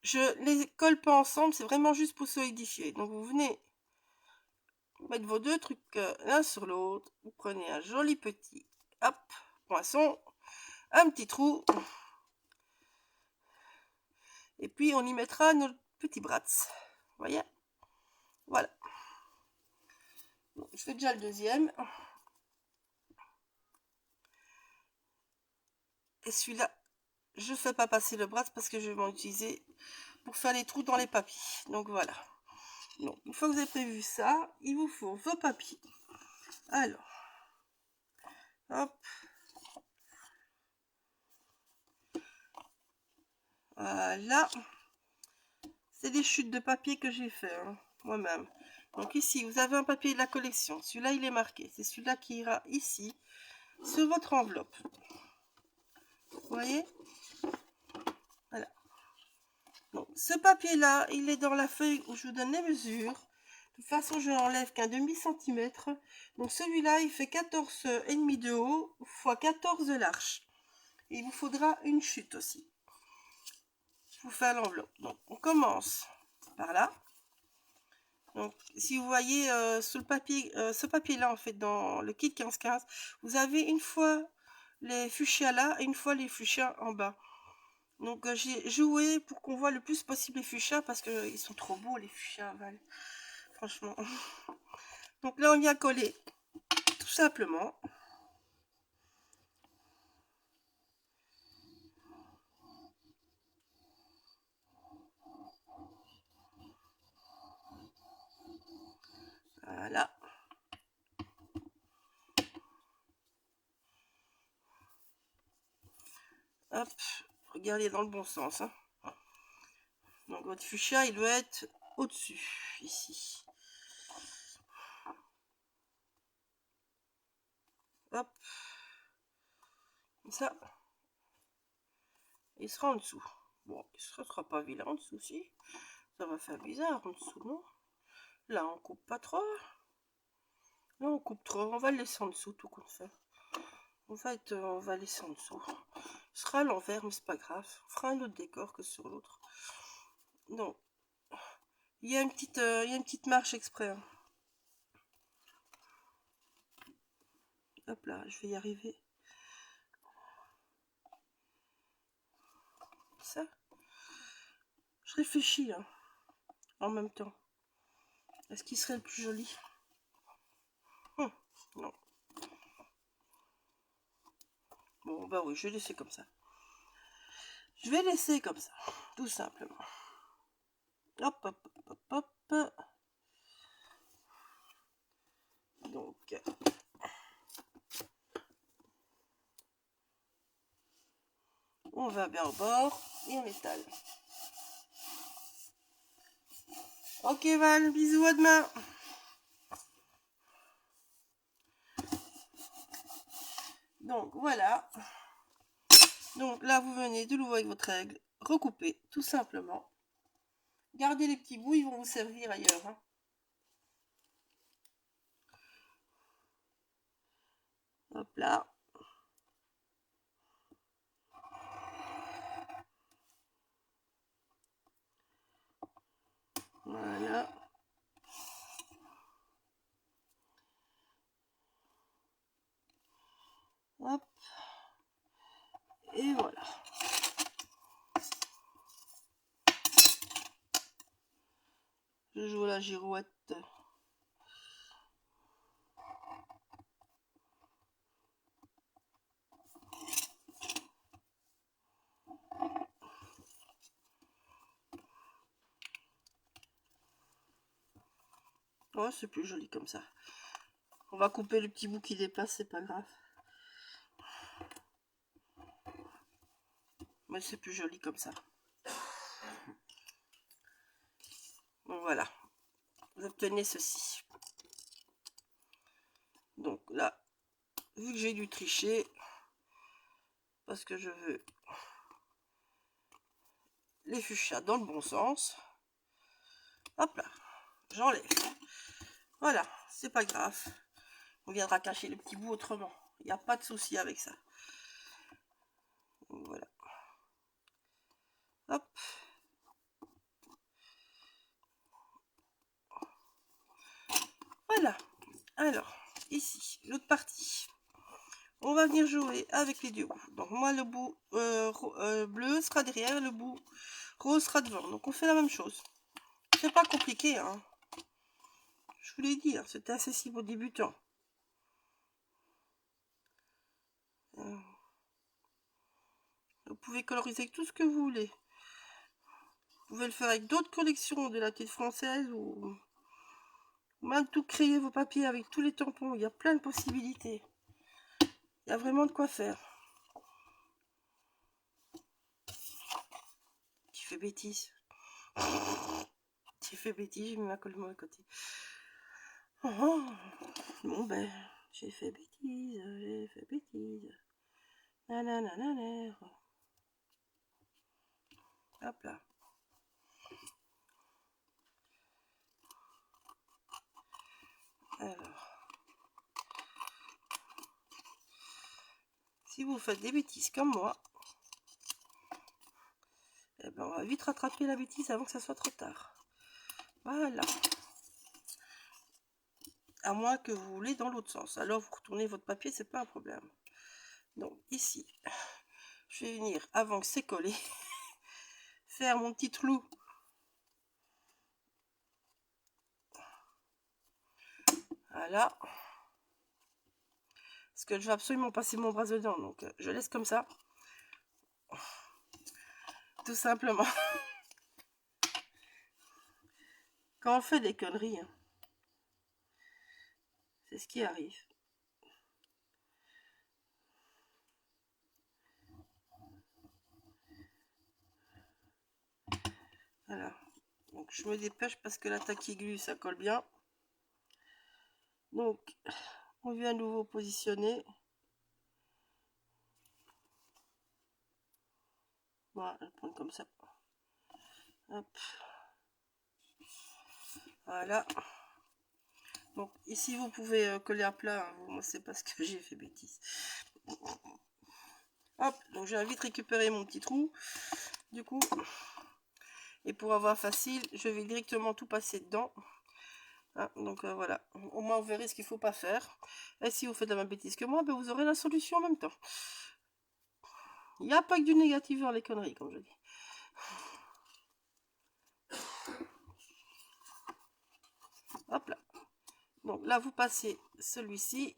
[SPEAKER 1] Je les colle pas ensemble, c'est vraiment juste pour solidifier. Donc vous venez mettre vos 2 trucs l'un sur l'autre. Vous prenez un joli petit, hop, poinçon, un petit trou. Et puis on y mettra nos petits brats. Vous voyez? Voilà. Donc, je fais déjà le deuxième. Et celui-là, je fais pas passer le bras parce que je vais m'en utiliser pour faire les trous dans les papiers. Donc voilà. Donc une fois que vous avez prévu ça, il vous faut vos papiers. Alors, hop. Voilà. C'est des chutes de papier que j'ai fait hein, moi-même. Donc ici, vous avez un papier de la collection. Celui-là, il est marqué. C'est celui-là qui ira ici, sur votre enveloppe. Vous voyez? Voilà. Donc, ce papier-là, il est dans la feuille où je vous donne les mesures. De toute façon, je n'enlève qu'un demi-centimètre. Donc, celui-là, il fait 14,5 de haut x 14 de large. Et il vous faudra une chute aussi. Je vous fais l'enveloppe. Donc, on commence par là. Donc, si vous voyez sur le papier, ce papier-là, en fait, dans le kit 15-15, vous avez une fois les fuchsias là et une fois les fuchsias en bas. Donc, j'ai joué pour qu'on voit le plus possible les fuchsias parce qu'ils sont trop beaux, les fuchsias, Val. Franchement. Donc là, on vient coller tout simplement. Voilà. Hop, regardez dans le bon sens. Hein. Donc votre fuchsia, il doit être au-dessus, ici. Hop. Comme ça. Il sera en dessous. Bon, il ne sera pas vilain en dessous, si. Ça va faire bizarre en dessous, non? Là, on coupe pas trop. Là, on coupe trop. On va le laisser en dessous, tout qu'on fait. En fait, on va laisser en dessous. Ce sera à l'envers, mais c'est pas grave. On fera un autre décor que sur l'autre. Non. Il y a une petite marche exprès. Hein. Hop là, je vais y arriver. Ça. Je réfléchis, hein, en même temps. Est-ce qu'il serait le plus joli? Non. Bon, bah oui, je vais laisser comme ça. Je vais laisser comme ça, tout simplement. Hop, hop, hop, hop, hop. Donc, on va bien au bord et on étale. Ok Val, bisous, à demain. Donc voilà. Donc là, vous venez de l'ouvrir avec votre règle, recouper tout simplement. Gardez les petits bouts, ils vont vous servir ailleurs. Hein. Hop là. Voilà. Hop. Et voilà. Je joue la girouette. Oh, c'est plus joli comme ça. On va couper le petit bout qui dépasse, c'est pas grave. Mais c'est plus joli comme ça. Donc voilà. Vous obtenez ceci. Donc là, vu que j'ai dû tricher, parce que je veux les fuchsias dans le bon sens, hop là, j'enlève. Voilà, c'est pas grave. On viendra cacher le petit bout autrement. Il n'y a pas de souci avec ça. Donc voilà. Hop. Voilà. Alors, ici, l'autre partie. On va venir jouer avec les deux bouts. Donc moi, le bout bleu sera derrière, le bout rose sera devant. Donc on fait la même chose. C'est pas compliqué, hein. Je vous l'ai dit, hein, c'est accessible aux débutants. Vous pouvez coloriser tout ce que vous voulez. Vous pouvez le faire avec d'autres collections de la tête française ou même tout créer vos papiers avec tous les tampons. Il y a plein de possibilités. Il y a vraiment de quoi faire. Tu fais bêtise. Tu fais bêtise, j'ai mis ma colle à côté. Oh, bon ben, j'ai fait bêtise, j'ai fait bêtise. Nanana. Hop là. Alors, si vous faites des bêtises comme moi, eh ben on va vite rattraper la bêtise avant que ça soit trop tard. Voilà. À moins que vous voulez dans l'autre sens. Alors vous retournez votre papier, c'est pas un problème. Donc ici, je vais venir avant que c'est collé, faire mon petit trou. Voilà. Parce que je vais absolument passer mon bras dedans, donc je laisse comme ça. Tout simplement. Quand on fait des conneries, hein, c'est ce qui arrive. Voilà. Donc je me dépêche parce que l'attaque aiguë, ça colle bien. Donc on vient à nouveau positionner. Voilà, je vais prendre comme ça. Hop. Voilà. Donc ici vous pouvez coller à plat, hein. Moi c'est parce que j'ai fait bêtise. Hop, donc j'ai vite récupéré mon petit trou. Du coup, et pour avoir facile, je vais directement tout passer dedans. Hein, donc voilà, au moins vous verrez ce qu'il ne faut pas faire. Et si vous faites la même bêtise que moi, ben, vous aurez la solution en même temps. Il n'y a pas que du négatif dans les conneries, comme je dis. Hop là. Donc là, vous passez celui-ci.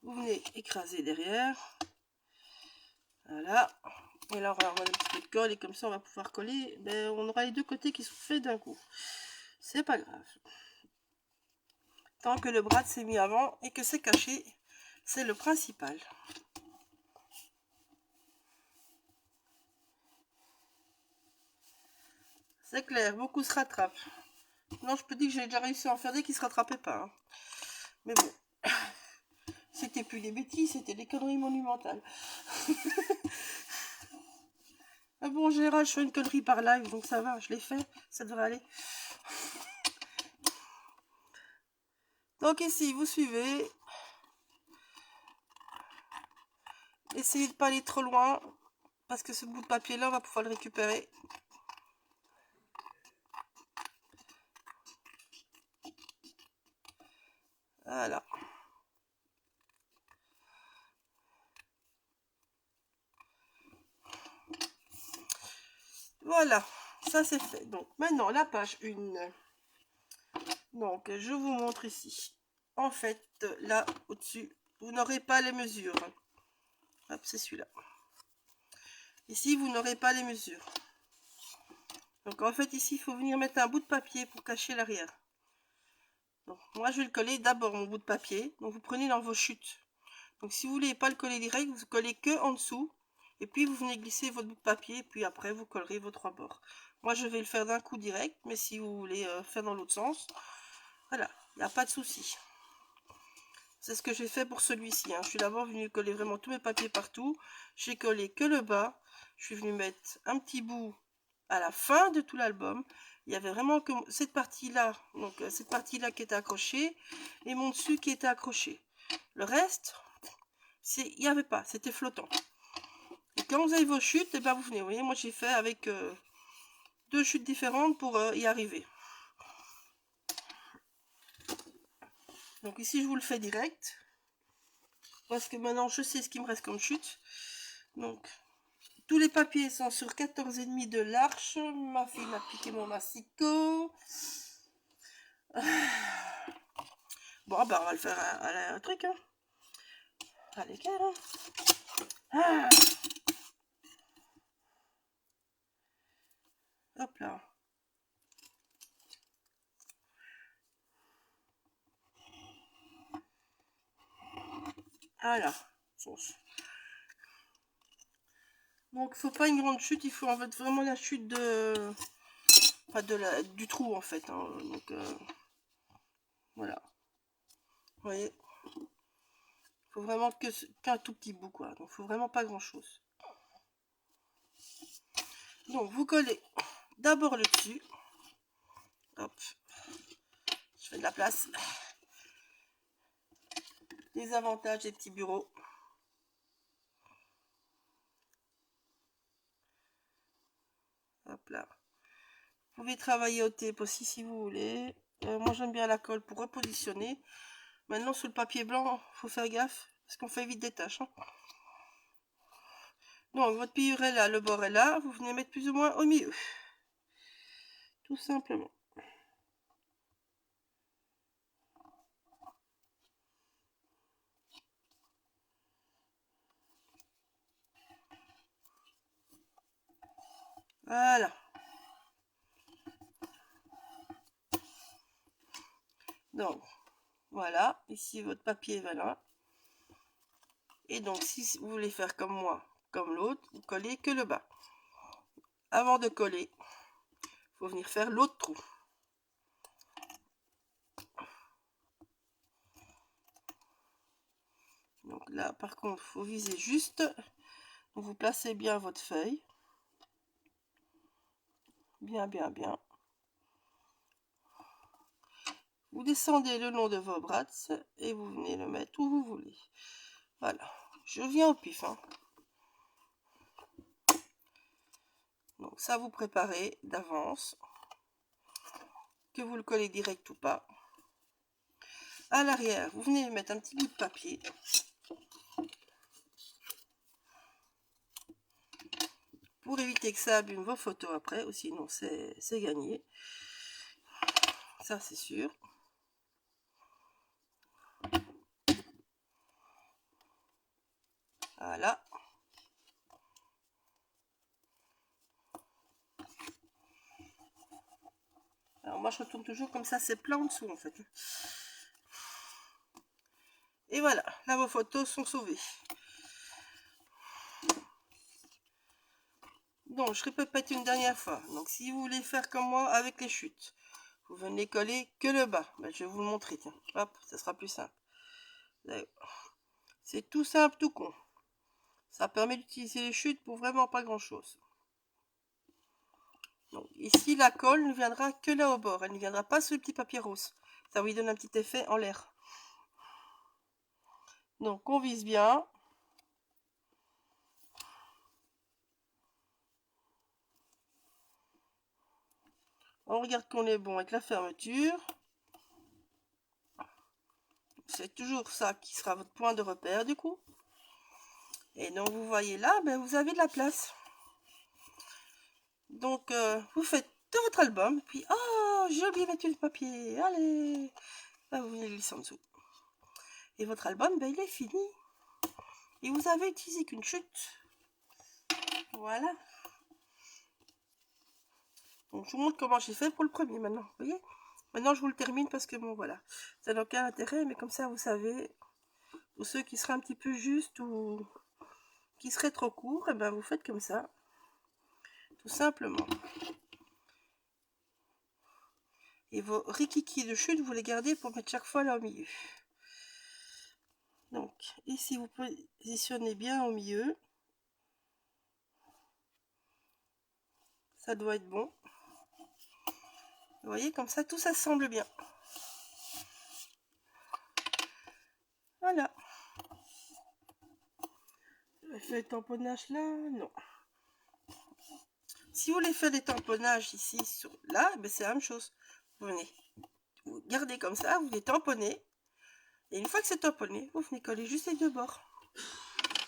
[SPEAKER 1] Vous venez écraser derrière. Voilà. Et là, on va avoir un petit peu de colle et comme ça, on va pouvoir coller. Ben, on aura les deux côtés qui sont faits d'un coup. C'est pas grave. Tant que le bras s'est mis avant et que c'est caché, c'est le principal. C'est clair, beaucoup se rattrapent. Non, je peux dire que j'ai déjà réussi à en faire des qui se rattrapaient pas. Hein. Mais bon, c'était plus des bêtises, c'était des conneries monumentales. Mais bon, en général, je fais une connerie par live, donc ça va, je l'ai fait, ça devrait aller. Donc ici, vous suivez. Essayez de ne pas aller trop loin, parce que ce bout de papier-là, on va pouvoir le récupérer. Voilà. Voilà, ça c'est fait. Donc maintenant, la page 1. Donc, je vous montre ici. En fait, là, au-dessus, vous n'aurez pas les mesures. Hop, c'est celui-là. Ici, vous n'aurez pas les mesures. Donc, en fait, ici, il faut venir mettre un bout de papier pour cacher l'arrière. Donc, moi, je vais le coller d'abord mon bout de papier. Donc, vous prenez dans vos chutes. Donc, si vous voulez pas le coller direct, vous collez que en dessous. Et puis, vous venez glisser votre bout de papier. Et puis, après, vous collerez vos trois bords. Moi, je vais le faire d'un coup direct. Mais si vous voulez faire dans l'autre sens, voilà, il n'y a pas de souci. C'est ce que j'ai fait pour celui-ci. Hein. Je suis d'abord venu coller vraiment tous mes papiers partout. J'ai collé que le bas. Je suis venu mettre un petit bout à la fin de tout l'album. Il y avait vraiment que cette partie-là, donc cette partie-là qui était accrochée, et mon dessus qui était accroché. Le reste, il n'y avait pas, c'était flottant. Et quand vous avez vos chutes, et ben vous venez. Vous voyez, moi j'ai fait avec deux chutes différentes pour y arriver. Donc ici je vous le fais direct. Parce que maintenant je sais ce qui me reste comme chute. Donc tous les papiers sont sur 14,5 de l'arche. Ma fille m'a piqué mon massicot. Bon, bah on va le faire à un truc. Hein. À l'écart. Hein. Ah. Hop là. Voilà. Donc, faut pas une grande chute. Il faut en fait vraiment la chute de... Enfin, du trou en fait. Hein. Donc, voilà. Vous voyez, faut vraiment qu'un tout petit bout quoi. Donc, faut vraiment pas grand chose. Donc, vous collez d'abord le dessus. Hop. Je fais de la place. Les avantages des petits bureaux. Hop là. Vous pouvez travailler au tape aussi si vous voulez. Moi j'aime bien la colle pour repositionner. Maintenant sur le papier blanc, faut faire gaffe parce qu'on fait vite des taches. Hein. Donc votre pliure est là, le bord est là. Vous venez mettre plus ou moins au milieu. Tout simplement. Voilà. Donc, voilà. Ici, votre papier va là. Et donc, si vous voulez faire comme moi, comme l'autre, vous collez que le bas. Avant de coller, il faut venir faire l'autre trou. Donc là, par contre, il faut viser juste. Vous placez bien votre feuille. Bien, bien, bien. Vous descendez le long de vos bras et vous venez le mettre où vous voulez. Voilà. Je viens au pif. Hein. Donc ça, vous préparez d'avance. Que vous le collez direct ou pas. À l'arrière, vous venez mettre un petit bout de papier. Pour éviter que ça abîme vos photos après, ou sinon c'est gagné. Ça, c'est sûr. Voilà. Alors moi, je retourne toujours comme ça, c'est plein en dessous en fait. Et voilà, là vos photos sont sauvées. Donc, je répète une dernière fois. Donc, si vous voulez faire comme moi avec les chutes, vous venez coller que le bas. Ben, je vais vous le montrer, tiens. Hop, ça sera plus simple. C'est tout simple, tout con. Ça permet d'utiliser les chutes pour vraiment pas grand chose. Donc, ici, la colle ne viendra que là au bord. Elle ne viendra pas sur le petit papier rose. Ça vous donne un petit effet en l'air. Donc, on vise bien. On regarde qu'on est bon avec la fermeture. C'est toujours ça qui sera votre point de repère du coup. Et donc, vous voyez là, ben, vous avez de la place. Donc, vous faites tout votre album. Puis, oh, j'ai oublié de mettre le papier. Allez. Là, vous venez le glisser en dessous. Et votre album, ben, il est fini. Et vous avez utilisé qu'une chute. Voilà. Donc, je vous montre comment j'ai fait pour le premier maintenant. Vous voyez? Maintenant, je vous le termine parce que, bon, voilà. Ça n'a aucun intérêt, mais comme ça, vous savez, pour ceux qui seraient un petit peu justes ou qui seraient trop courts, et ben, vous faites comme ça. Tout simplement. Et vos rikiki de chute, vous les gardez pour mettre chaque fois là au milieu. Donc, ici, vous positionnez bien au milieu. Ça doit être bon. Vous voyez, comme ça, tout ça semble bien. Voilà. Je vais faire le tamponnage là. Non. Si vous voulez faire des tamponnages ici, là, ben c'est la même chose. Vous venez, vous gardez comme ça, vous les tamponnez. Et une fois que c'est tamponné, vous venez coller juste les deux bords.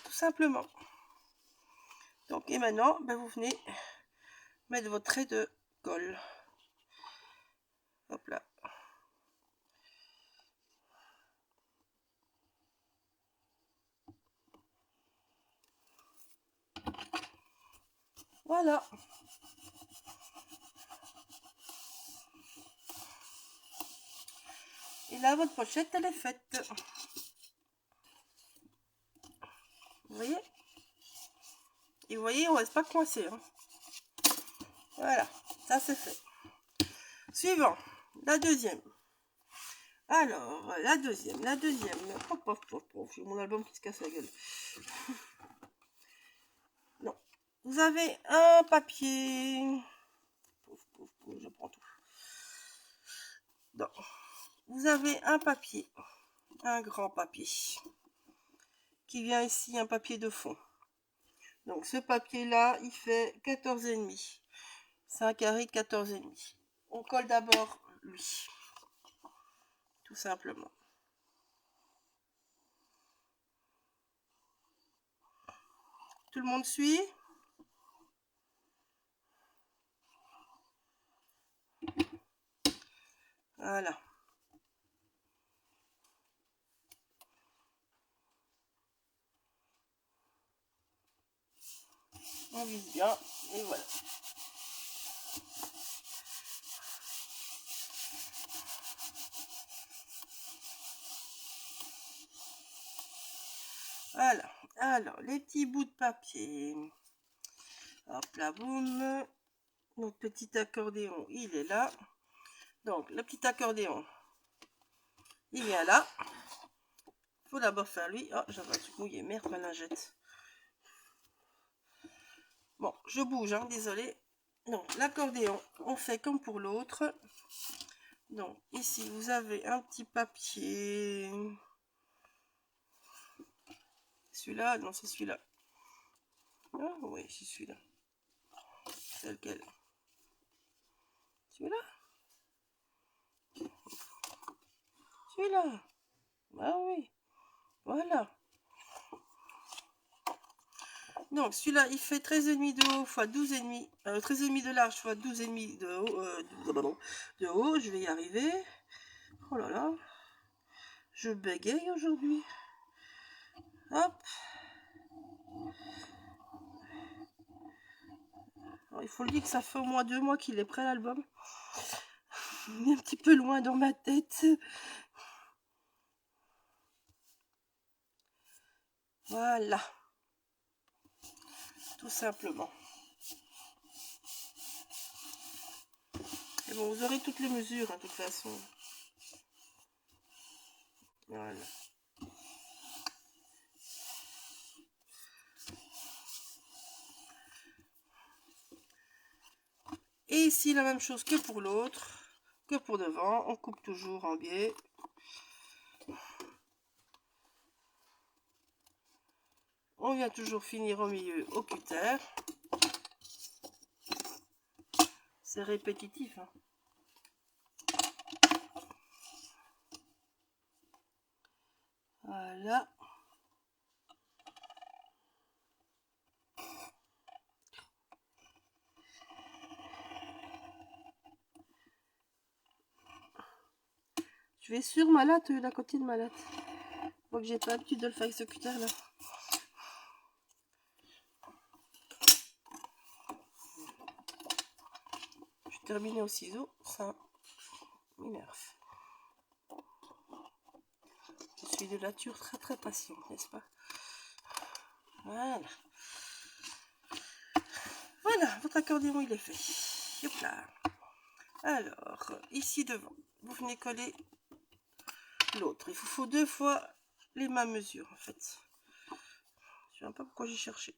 [SPEAKER 1] Tout simplement. Donc, et maintenant, ben vous venez mettre votre trait de colle. Hop là. Voilà. Et là, votre pochette, elle est faite. Vous voyez? Et vous voyez, on reste pas coincé. Hein. Voilà, ça c'est fait. Suivant, la deuxième. Alors, la deuxième. Hop, hop, hop, hop. J'ai mon album qui se casse la gueule. Non. Vous avez un papier. Pouf, pouf, pouf, je prends tout. Non. Vous avez un papier. Un grand papier. Qui vient ici, un papier de fond. Donc, ce papier-là, il fait 14,5. C'est un carré de 14,5. On colle d'abord lui. Tout simplement. Tout le monde suit? Voilà. On vise bien et voilà. Voilà. Alors, les petits bouts de papier. Hop là, boum. Notre petit accordéon, il est là. Donc, le petit accordéon, il vient là. Il faut d'abord faire lui. Oh, j'avais un truc mouillé. Merde, ma lingette. Bon, je bouge, hein, désolé. Donc, l'accordéon, on fait comme pour l'autre. Donc, ici, vous avez un petit papier. Celui-là, non, c'est celui-là. Ah, oui, c'est celui-là. C'est lequel? Celui-là? Celui-là? Ah oui, voilà. Donc, celui-là, il fait 13,5 de haut fois 12,5. 13,5 de large fois 12,5 de haut. De haut, je vais y arriver. Oh là là. Je bégaye aujourd'hui. Hop. Alors, il faut le dire que ça fait au moins 2 mois qu'il est prêt, l'album. Il est un petit peu loin dans ma tête. Voilà. Tout simplement. Et bon, vous aurez toutes les mesures, hein, de toute façon. Voilà. Et ici, la même chose que pour l'autre, que pour devant. On coupe toujours en biais. On vient toujours finir au milieu au cutter. C'est répétitif, hein. Voilà. Je vais sur ma latte, la côté de ma latte. Faut que j'ai pas l'habitude de le faire avec ce cutter là. Je vais terminer au ciseau, ça m'énerve. Je suis de nature très très patient, n'est-ce pas? Voilà. Voilà, votre accordéon il est fait. Hop là. Alors, ici devant, vous venez coller l'autre. Il vous faut 2 fois les mêmes mesures en fait. Je ne sais pas pourquoi j'ai cherché.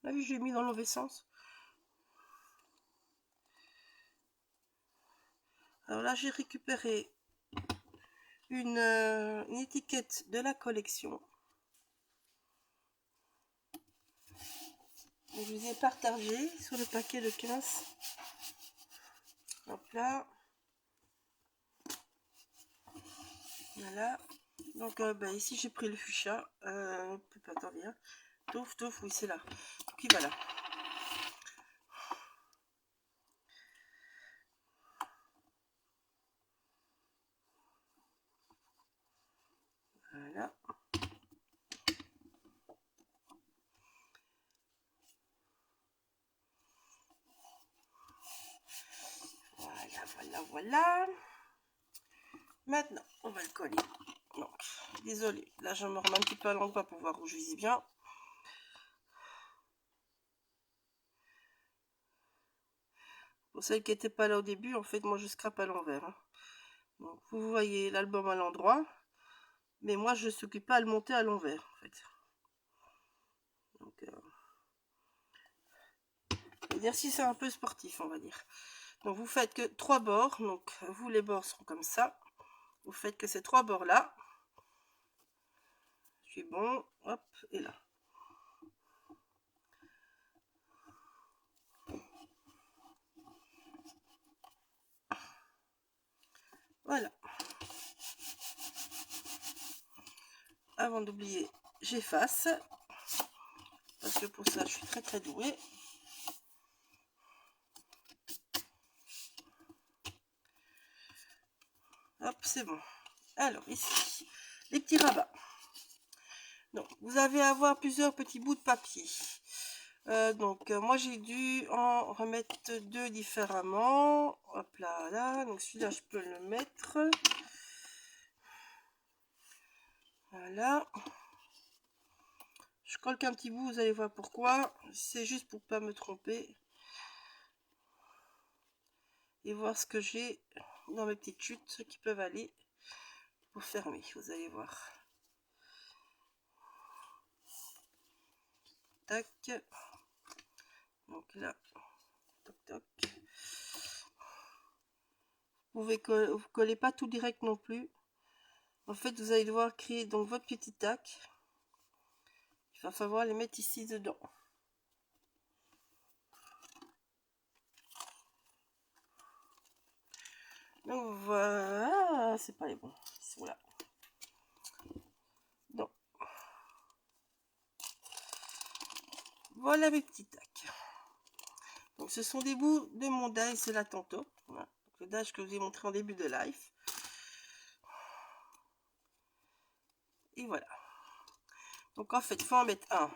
[SPEAKER 1] Là, j'ai mis dans le mauvais sens. Alors là, j'ai récupéré une étiquette de la collection. Je vous ai partagé sur le paquet de 15. Hop là. Voilà. Donc ici j'ai pris le fuchsia. Attendez. Hein. Touf, touf, oui c'est là. Donc voilà. Voilà. Voilà. Maintenant, on va le coller. Donc, désolé, là je me remets un petit peu à l'endroit pour voir où je vise bien. Pour celles qui n'étaient pas là au début, en fait, moi je scrape à l'envers. Hein. Donc, vous voyez l'album à l'endroit, mais moi je ne s'occupe pas à le monter à l'envers, en fait. Donc, l'exercice est un peu sportif, on va dire. Donc, vous faites que 3 bords. Donc, vous, les bords seront comme ça. Vous faites que ces 3 bords là. Je suis bon. Hop, et là. Voilà. Avant d'oublier, j'efface. Parce que pour ça, je suis très très douée. Hop, c'est bon. Alors, ici, les petits rabats. Donc, vous avez à avoir plusieurs petits bouts de papier. Moi, j'ai dû en remettre 2 différemment. Hop là, là. Donc, celui-là, je peux le mettre. Voilà. Je colle qu'un petit bout, vous allez voir pourquoi. C'est juste pour pas me tromper. Et voir ce que j'ai dans mes petites chutes qui peuvent aller pour fermer, vous allez voir. Tac. Donc là, toc toc. Vous collez pas tout direct non plus. En fait, vous allez devoir créer donc votre petit tac. Il va falloir les mettre ici dedans. Donc voilà, c'est pas les bons, ils sont là. Donc voilà mes petits tacs. Donc ce sont des bouts de mon dice là tantôt. Voilà. Le dice que je vous ai montré en début de live. Et voilà. Donc en fait, il faut en mettre un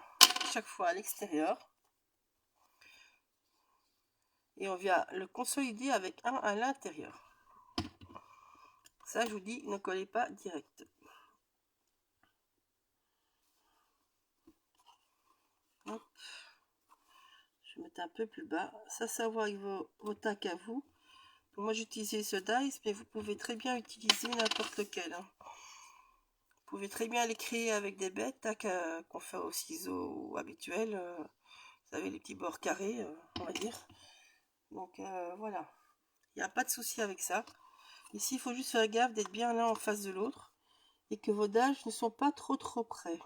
[SPEAKER 1] chaque fois à l'extérieur. Et on vient le consolider avec un à l'intérieur. Ça, je vous dis, ne collez pas direct. Hop. Je vais mettre un peu plus bas. Ça va avec vos tacs à vous. Donc moi, j'utilisais ce dice, mais vous pouvez très bien utiliser n'importe lequel. Hein. Vous pouvez très bien les créer avec des bêtes, tac, qu'on fait au ciseau habituel. Vous savez, les petits bords carrés, on va dire. Donc voilà. Il n'y a pas de souci avec ça. Ici, il faut juste faire gaffe d'être bien l'un en face de l'autre. Et que vos dages ne sont pas trop près.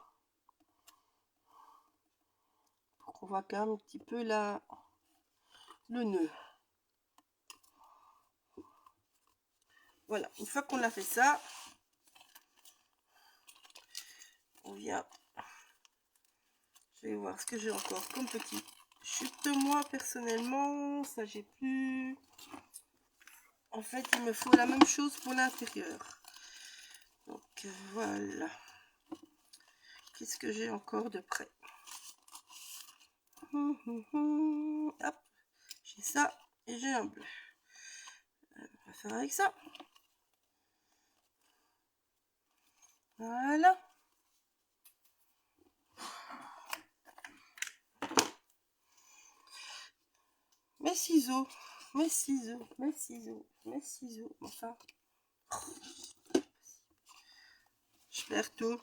[SPEAKER 1] On voit quand même un petit peu là le nœud. Voilà, une fois qu'on a fait ça, on vient. Je vais voir ce que j'ai encore comme petit chute. Moi personnellement, ça j'ai plus. En fait, il me faut la même chose pour l'intérieur. Donc voilà. Qu'est-ce que j'ai encore de près? Hop, j'ai ça et j'ai un bleu. On va faire avec ça. Voilà. Mes ciseaux, mes ciseaux, mes ciseaux, mes ciseaux. Enfin, je perds tout.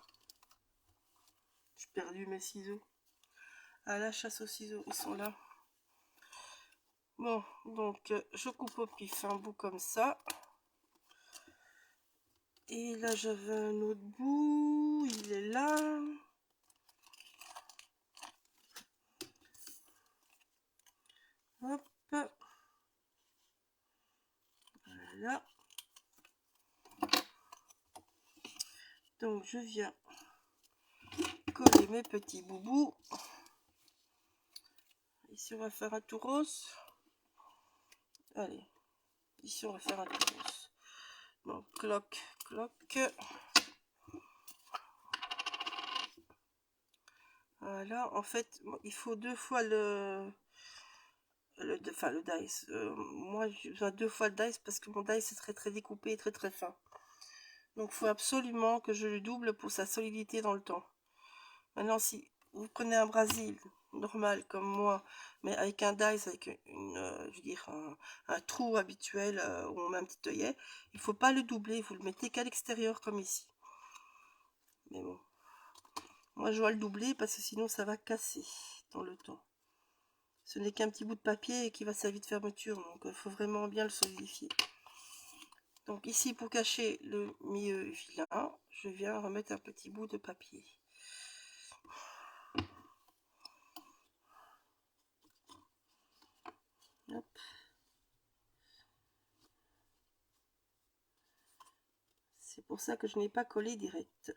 [SPEAKER 1] J'ai perdu mes ciseaux. À la chasse aux ciseaux, ils sont là. Bon, donc je coupe au pif un bout comme ça. Et là, j'avais un autre bout. Il est là. Hop. Voilà. Donc, je viens coller mes petits boubous. Ici, on va faire un tour rose. Allez. Ici, on va faire un tour rose. Donc, cloc, cloc. Voilà. En fait, il faut 2 fois le dice. Moi, j'ai besoin 2 fois le dice parce que mon dice est très découpé et très fin. Donc, il faut absolument que je le double pour sa solidité dans le temps. Maintenant, si vous prenez un brasil normal comme moi, mais avec un dice, avec je veux dire, un trou habituel où on met un petit œillet, il faut pas le doubler, vous le mettez qu'à l'extérieur comme ici. Mais bon, moi je dois le doubler parce que sinon ça va casser dans le temps. Ce n'est qu'un petit bout de papier qui va servir de fermeture, donc il faut vraiment bien le solidifier. Donc ici, pour cacher le milieu vilain, je viens remettre un petit bout de papier. Hop. C'est pour ça que je n'ai pas collé direct.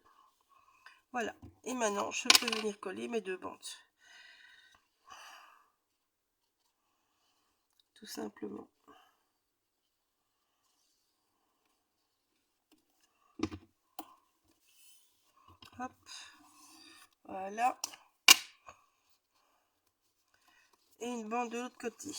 [SPEAKER 1] Voilà. Et maintenant, je peux venir coller mes 2 bandes. Tout simplement. Hop. Voilà. Et une bande de l'autre côté.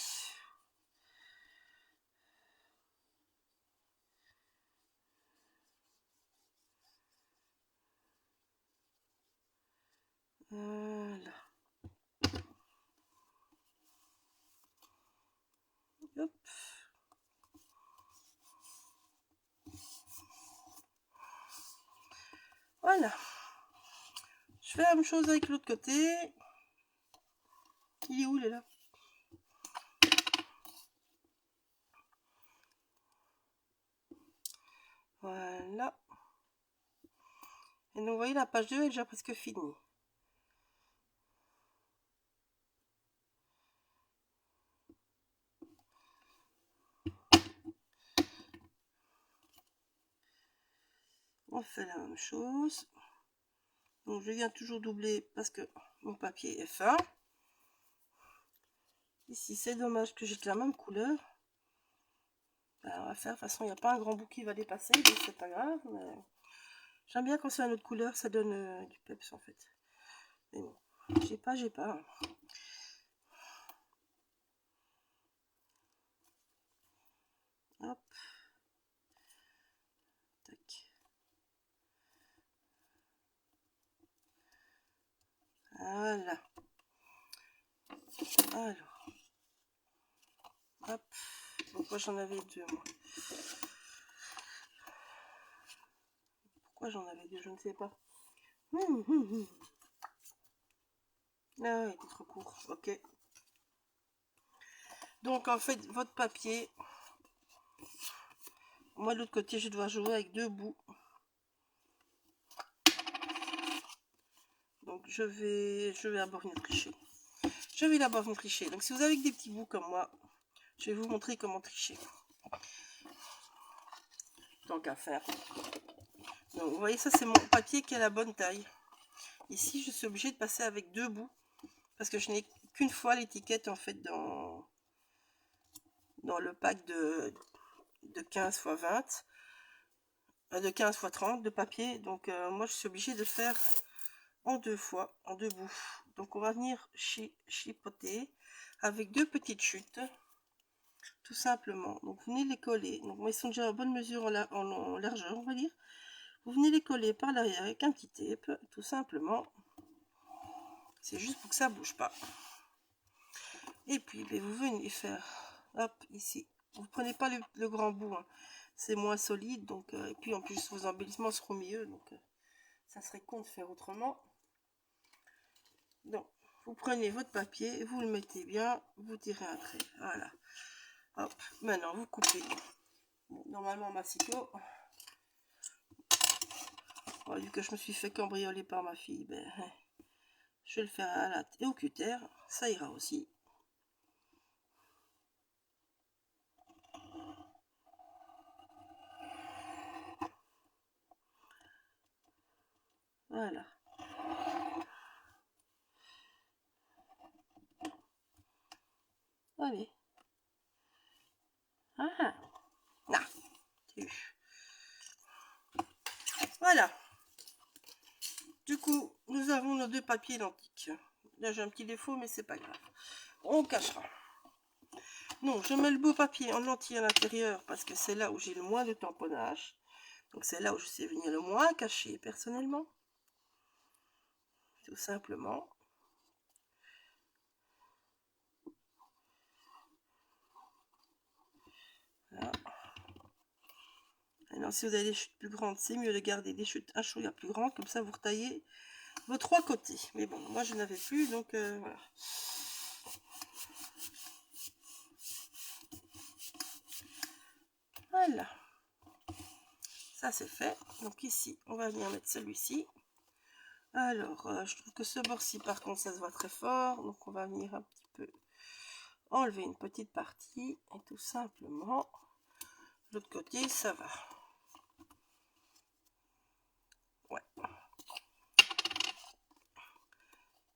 [SPEAKER 1] Voilà. Je fais la même chose avec l'autre côté. Il est où, il est là? Voilà. Et donc, vous voyez, la page 2 est déjà presque finie. On fait la même chose. Donc, je viens toujours doubler parce que mon papier est fin. Ici, c'est dommage que j'ai la même couleur. Ben, on va faire, de toute façon, il n'y a pas un grand bout qui va dépasser, donc c'est pas grave. Mais j'aime bien quand c'est une autre couleur, ça donne du peps en fait. Mais bon, j'ai pas. Hop. Tac. Voilà. Alors. Hop. Pourquoi j'en avais deux, moi? Pourquoi j'en avais deux? Je ne sais pas. Ah, il était trop court. Ok. Donc, en fait, votre papier... Moi, de l'autre côté, je dois jouer avec deux bouts. Donc, je vais d'abord venir tricher. Je vais d'abord venir tricher. Donc, si vous avez des petits bouts comme moi, je vais vous montrer comment tricher. Tant qu'à faire. Donc, vous voyez, ça, c'est mon papier qui a la bonne taille. Ici, je suis obligée de passer avec deux bouts. Parce que je n'ai qu'une fois l'étiquette, en fait, dans le pack de 15 x 20. De 15 x 30 de papier. Donc, moi, je suis obligée de faire en deux fois, en deux bouts. Donc, on va venir chipoter avec deux petites chutes. Tout simplement. Donc, vous venez les coller. Donc, moi, ils sont déjà à bonne mesure en largeur, on va dire. Vous venez les coller par l'arrière avec un petit tape, tout simplement. C'est juste pour que ça bouge pas. Et puis, ben, vous venez faire, hop, ici. Vous prenez pas le grand bout, hein. C'est moins solide. Donc, et puis, en plus, vos embellissements seront mieux. Donc, ça serait con de faire autrement. Donc, vous prenez votre papier, vous le mettez bien, vous tirez un trait. Voilà. Hop, maintenant, vous coupez. Bon, normalement, massicot. Bon, vu que je me suis fait cambrioler par ma fille, ben, je vais le faire à la latte et au cutter. Ça ira aussi. Voilà. Allez. Ah, ah. Voilà. Du coup, nous avons nos deux papiers identiques. Là, j'ai un petit défaut, mais c'est pas grave. On cachera. Non, je mets le beau papier en entier à l'intérieur parce que c'est là où j'ai le moins de tamponnage. Donc, c'est là où je sais venir le moins cacher, personnellement. Tout simplement. Voilà. Alors, si vous avez des chutes plus grandes, c'est mieux de garder des chutes un chouïa plus grandes. Comme ça, vous retaillez vos trois côtés. Mais bon, moi, je n'avais plus, donc voilà. Voilà. Ça, c'est fait. Donc ici, on va venir mettre celui-ci. Alors, je trouve que ce bord-ci, par contre, ça se voit très fort. Donc, on va venir un petit peu enlever une petite partie. Et tout simplement, de l'autre côté, ça va. Ouais.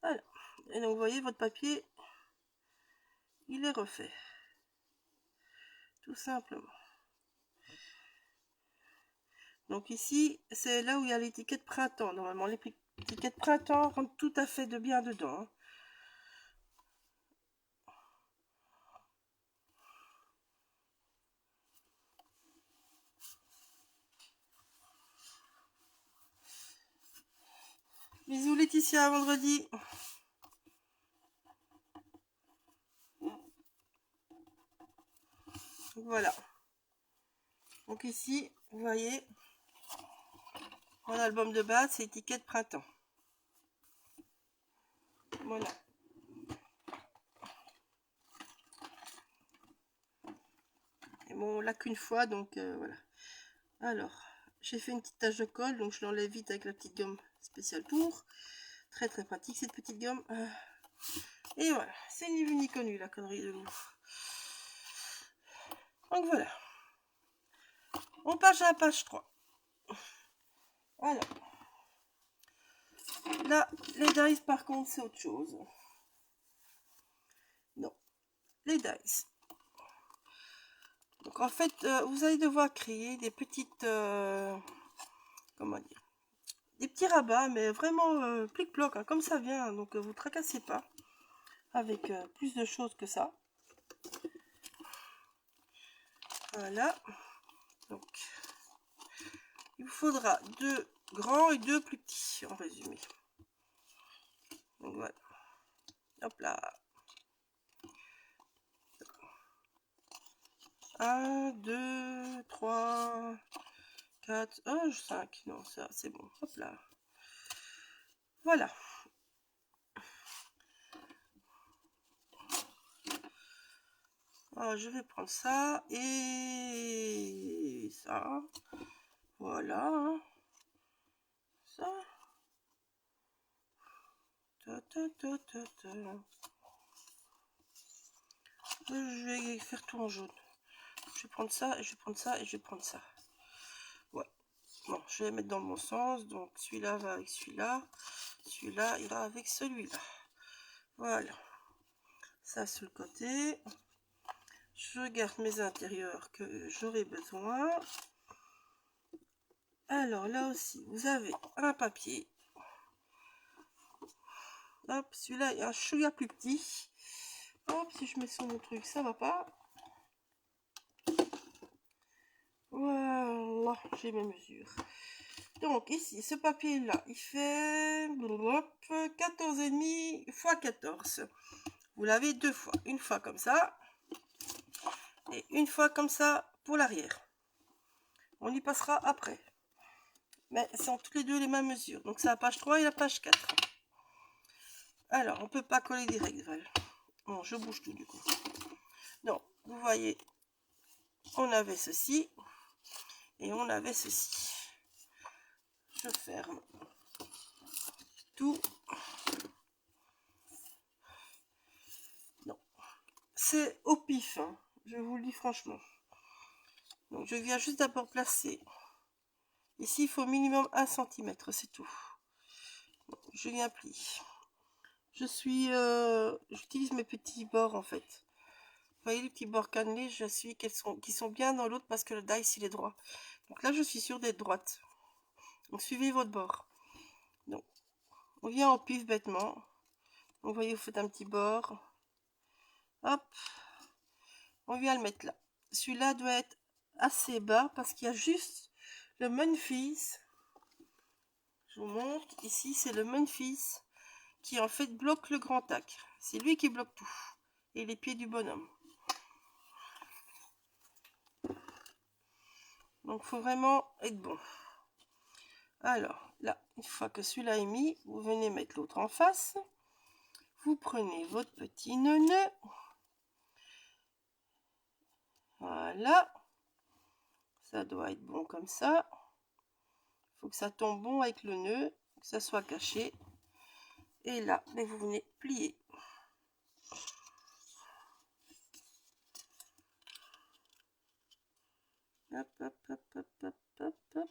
[SPEAKER 1] Voilà. Et donc, vous voyez, votre papier, il est refait. Tout simplement. Donc ici, c'est là où il y a l'étiquette printemps. Normalement, l'étiquette printemps rentre tout à fait de bien dedans. Bisous Laetitia, à vendredi. Voilà. Donc ici, vous voyez, Mon album de base, c'est étiquette printemps. Voilà. Et bon, on l'a qu'une fois, donc voilà. Alors, j'ai fait une petite tache de colle, donc je l'enlève vite avec la petite gomme spéciale pour. Très très pratique cette petite gomme. Et voilà, c'est ni vu ni connu la connerie de loup. Donc voilà. On passe à la page 3. Alors. Là, les dice par contre, c'est autre chose. Non, les dice. Donc en fait, vous allez devoir créer des petites... comment dire, des petits rabats, mais vraiment plic-ploc, hein, comme ça vient. Donc vous tracassez pas avec plus de choses que ça. Voilà. Donc, il vous faudra 2 grands et 2 plus petits, en résumé. Donc voilà. Hop là. 1, 2, 3, 4, 5. Non, ça c'est bon. Hop là. Voilà. Alors, je vais prendre ça et ça. Voilà. Ça. Ta, ta, ta, ta, ta. Je vais faire tout en jaune. Je vais prendre ça et je vais prendre ça et je vais prendre ça. Ouais. Bon, je vais les mettre dans le bon sens. Donc celui-là va avec celui-là. Celui-là ira avec celui-là. Voilà. Ça sur le côté. Je garde mes intérieurs que j'aurai besoin. Alors là aussi, vous avez un papier. Hop, celui-là est un chouïa plus petit. Hop, si je mets sur mon truc, ça va pas. Voilà, j'ai mes mesures. Donc ici, ce papier-là, il fait 14,5 x 14. Vous l'avez 2 fois. Une fois comme ça. Et une fois comme ça pour l'arrière. On y passera après. Mais c'est en toutes les deux les mêmes mesures. Donc c'est la page 3 et la page 4. Alors, on peut pas coller direct, Val. Bon, je bouge tout du coup. Donc, vous voyez, on avait ceci. Et on avait ceci. Je ferme tout. Non. C'est au pif, hein. Je vous le dis franchement. Donc je viens juste d'abord placer. Ici, il faut minimum 1 cm, c'est tout. Donc, je viens plier. J'utilise mes petits bords en fait. Vous voyez les petits bords cannelés, je suis qui sont bien dans l'autre parce que le dice il est droit. Donc là, je suis sûre d'être droite. Donc suivez votre bord. Donc, on vient au pif bêtement. Donc, vous voyez, vous faites un petit bord. Hop. On vient le mettre là. Celui-là doit être assez bas parce qu'il y a juste le Memphis. Je vous montre. Ici, c'est le Memphis qui en fait bloque le grand tac. C'est lui qui bloque tout. Et les pieds du bonhomme. Donc, il faut vraiment être bon. Alors, là, une fois que celui-là est mis, vous venez mettre l'autre en face. Vous prenez votre petit nœud. Voilà. Ça doit être bon comme ça. Il faut que ça tombe bon avec le nœud, que ça soit caché. Et là, vous venez plier. Hop, hop, hop, hop, hop, hop, hop.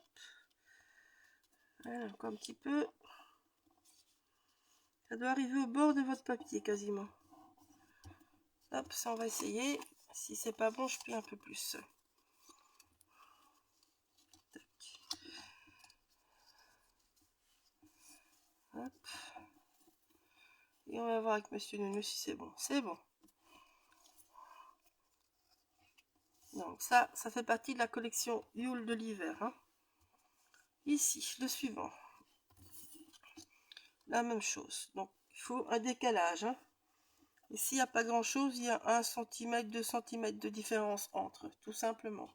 [SPEAKER 1] Voilà, encore un petit peu. Ça doit arriver au bord de votre papier quasiment. Hop, ça on va essayer. Si c'est pas bon, je plie un peu plus. Tac. Hop. Et on va voir avec Monsieur Nounou si c'est bon. C'est bon. Donc ça fait partie de la collection Yule de l'hiver. Hein. Ici, le suivant. La même chose. Donc il faut un décalage. Hein. Ici, il n'y a pas grand chose. Il y a 1 cm, 2 cm de différence entre, tout simplement.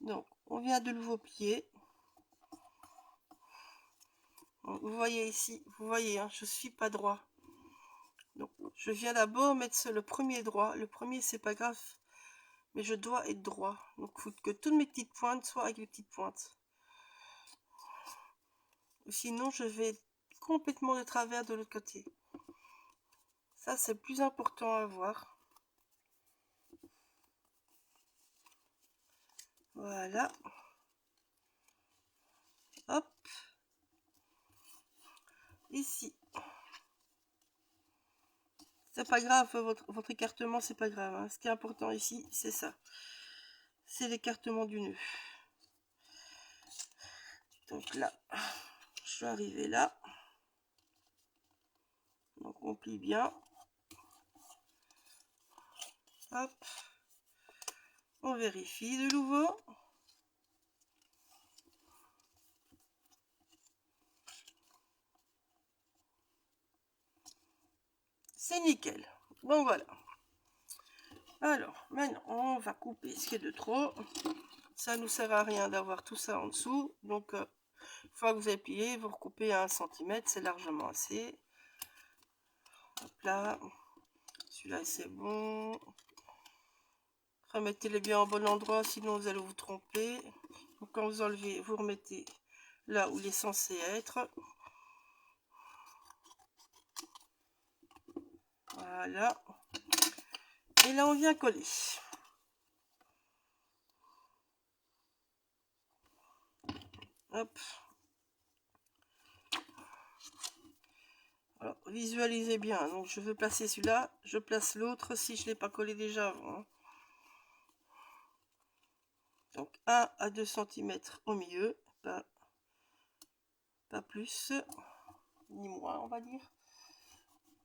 [SPEAKER 1] Donc, on vient de nouveau plier. Donc, vous voyez ici, vous voyez, hein, je suis pas droit. Donc, je viens d'abord mettre le premier droit. Le premier, c'est pas grave, mais je dois être droit. Donc, il faut que toutes mes petites pointes soient avec les petites pointes. Sinon, je vais complètement de travers de l'autre côté. Ça, c'est le plus important à voir. Voilà. Hop. Ici. C'est pas grave, votre écartement, c'est pas grave. Hein. Ce qui est important ici, c'est ça. C'est l'écartement du nœud. Donc là, je suis arrivée là. Donc on plie bien. Hop. On vérifie de nouveau. C'est nickel. Bon voilà. Alors, maintenant, on va couper ce qui est de trop. Ça ne nous sert à rien d'avoir tout ça en dessous. Donc, une fois que vous avez plié, vous recoupez à 1 cm. C'est largement assez. Hop là. Celui-là, c'est bon. Remettez-les bien au bon endroit, sinon vous allez vous tromper. Donc, quand vous enlevez, vous remettez là où il est censé être. Voilà. Et là, on vient coller. Hop. Alors, visualisez bien. Donc, je veux placer celui-là. Je place l'autre si je ne l'ai pas collé déjà avant. Donc, 1 à 2 cm au milieu. Pas plus, ni moins, on va dire.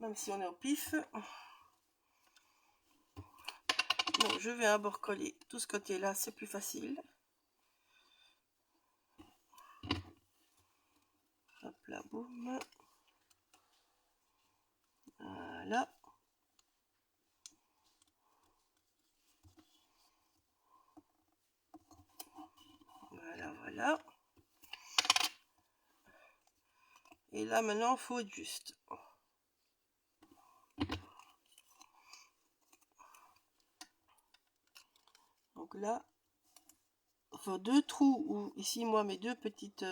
[SPEAKER 1] Même si on est au pif. Donc, je vais d'abord coller tout ce côté-là. C'est plus facile. Hop là, boum. Voilà. Voilà, voilà. Et là, maintenant, il faut être juste. Donc là, vos deux trous, ou ici, moi, mes deux petites,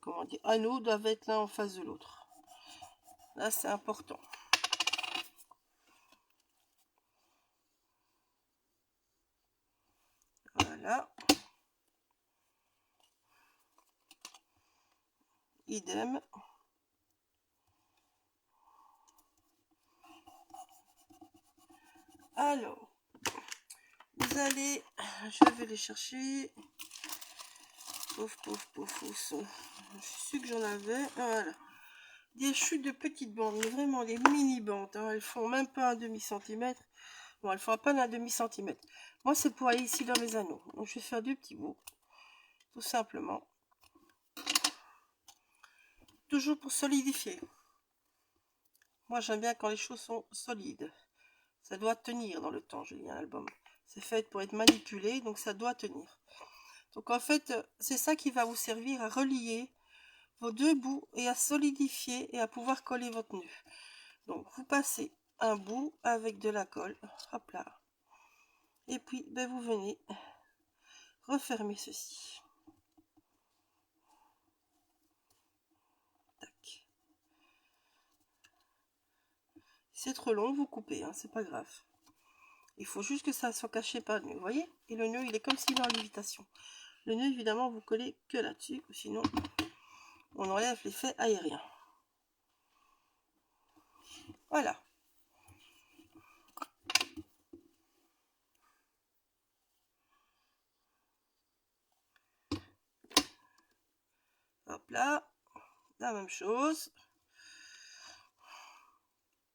[SPEAKER 1] comment dire, anneaux doivent être l'un en face de l'autre. Là, c'est important. Voilà. Idem. Alors, vous allez, je vais les chercher. Pouf, pouf, pouf, pouf. Je suis sûre que j'en avais. Voilà. Des chutes de petites bandes, mais vraiment des mini bandes. Hein. Elles font même pas un demi-centimètre. Bon, elles font à peine un demi-centimètre. Moi, c'est pour aller ici dans mes anneaux. Donc, je vais faire 2 petits bouts. Tout simplement. Toujours pour solidifier. Moi, j'aime bien quand les choses sont solides. Ça doit tenir dans le temps, Julien, l'album. C'est fait pour être manipulé, donc ça doit tenir. Donc, en fait, c'est ça qui va vous servir à relier vos deux bouts et à solidifier et à pouvoir coller votre nœud. Donc, vous passez un bout avec de la colle. Hop là. Et puis, ben, vous venez refermer ceci. Tac. C'est trop long, vous coupez, hein, c'est pas grave. Il faut juste que ça soit caché par le nœud, vous voyez. Et le nœud, il est comme s'il est en lévitation. Le nœud, évidemment, vous collez que là-dessus, sinon on enlève l'effet aérien. Voilà. Hop là. La même chose.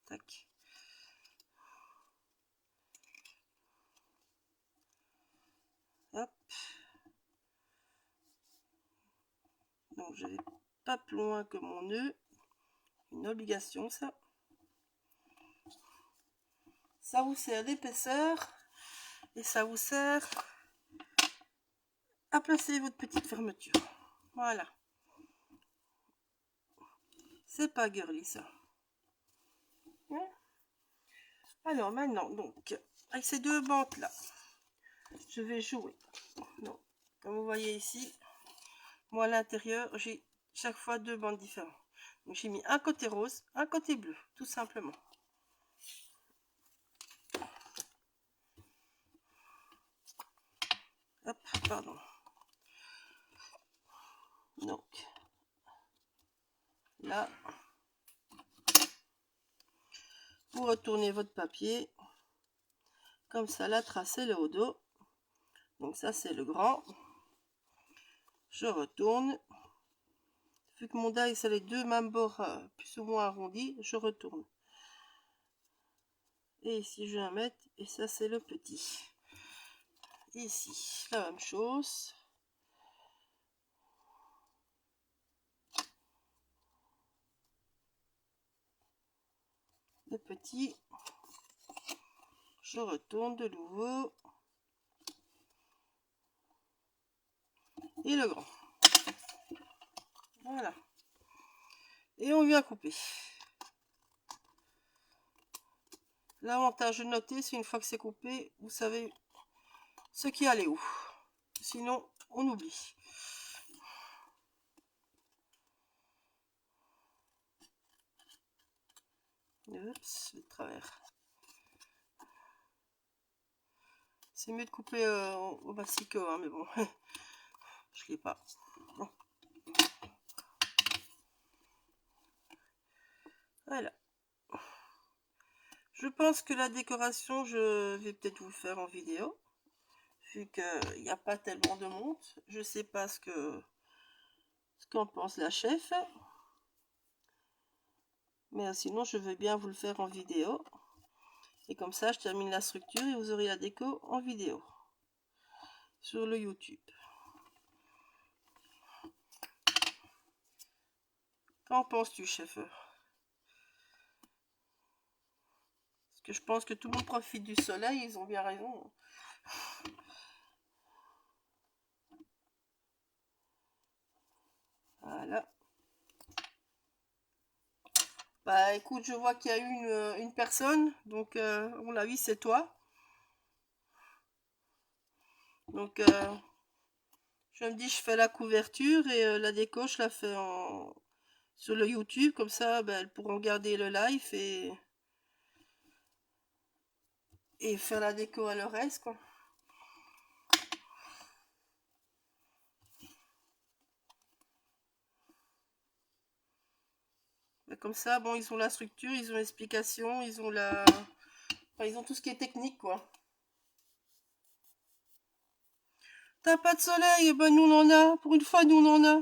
[SPEAKER 1] Tac. Hop. Donc je vais pas plus loin que mon nœud. Une obligation, ça. Ça vous sert d'épaisseur. Et ça vous sert à placer votre petite fermeture. Voilà. C'est pas girly ça. Ouais. Alors maintenant, donc, avec ces deux bandes là, je vais jouer. Donc, comme vous voyez ici, moi à l'intérieur, j'ai chaque fois deux bandes différentes. Donc j'ai mis un côté rose, un côté bleu, tout simplement. Hop, pardon. Donc, là, vous retournez votre papier. Comme ça, la trace est le haut dos. Donc ça, c'est le grand. Je retourne. Vu que mon die, c'est les deux mêmes bords plus ou moins arrondis, je retourne. Et ici, je vais en mettre. Et ça, c'est le petit. Ici, la même chose. Le petit. Je retourne de nouveau. Et le grand. Voilà. Et on vient couper. L'avantage de noter, c'est une fois que c'est coupé, vous savez ce qui allait où. Sinon, on oublie. Oups, de travers. C'est mieux de couper au massicot, hein, mais bon, je l'ai pas. Bon. Voilà. Je pense que la décoration, je vais peut-être vous le faire en vidéo, vu qu'il n'y a pas tellement de monde. Je sais pas ce qu'en pense la chef, mais sinon je veux bien vous le faire en vidéo. Et comme ça, je termine la structure et vous aurez la déco en vidéo sur le YouTube. Qu'en penses-tu, chef? Parce que je pense que tout le monde profite du soleil, ils ont bien raison. Voilà. Bah écoute, je vois qu'il y a eu une personne, donc à mon avis c'est toi. Donc je me dis, je fais la couverture et la déco, je la fais sur le YouTube, comme ça bah, elles pourront garder le live et faire la déco à leur aise, quoi. Bah, comme ça, bon, ils ont la structure, ils ont l'explication, ils ont enfin, ils ont tout ce qui est technique, quoi. T'as pas de soleil? Eh ben nous on en a, pour une fois nous on en a.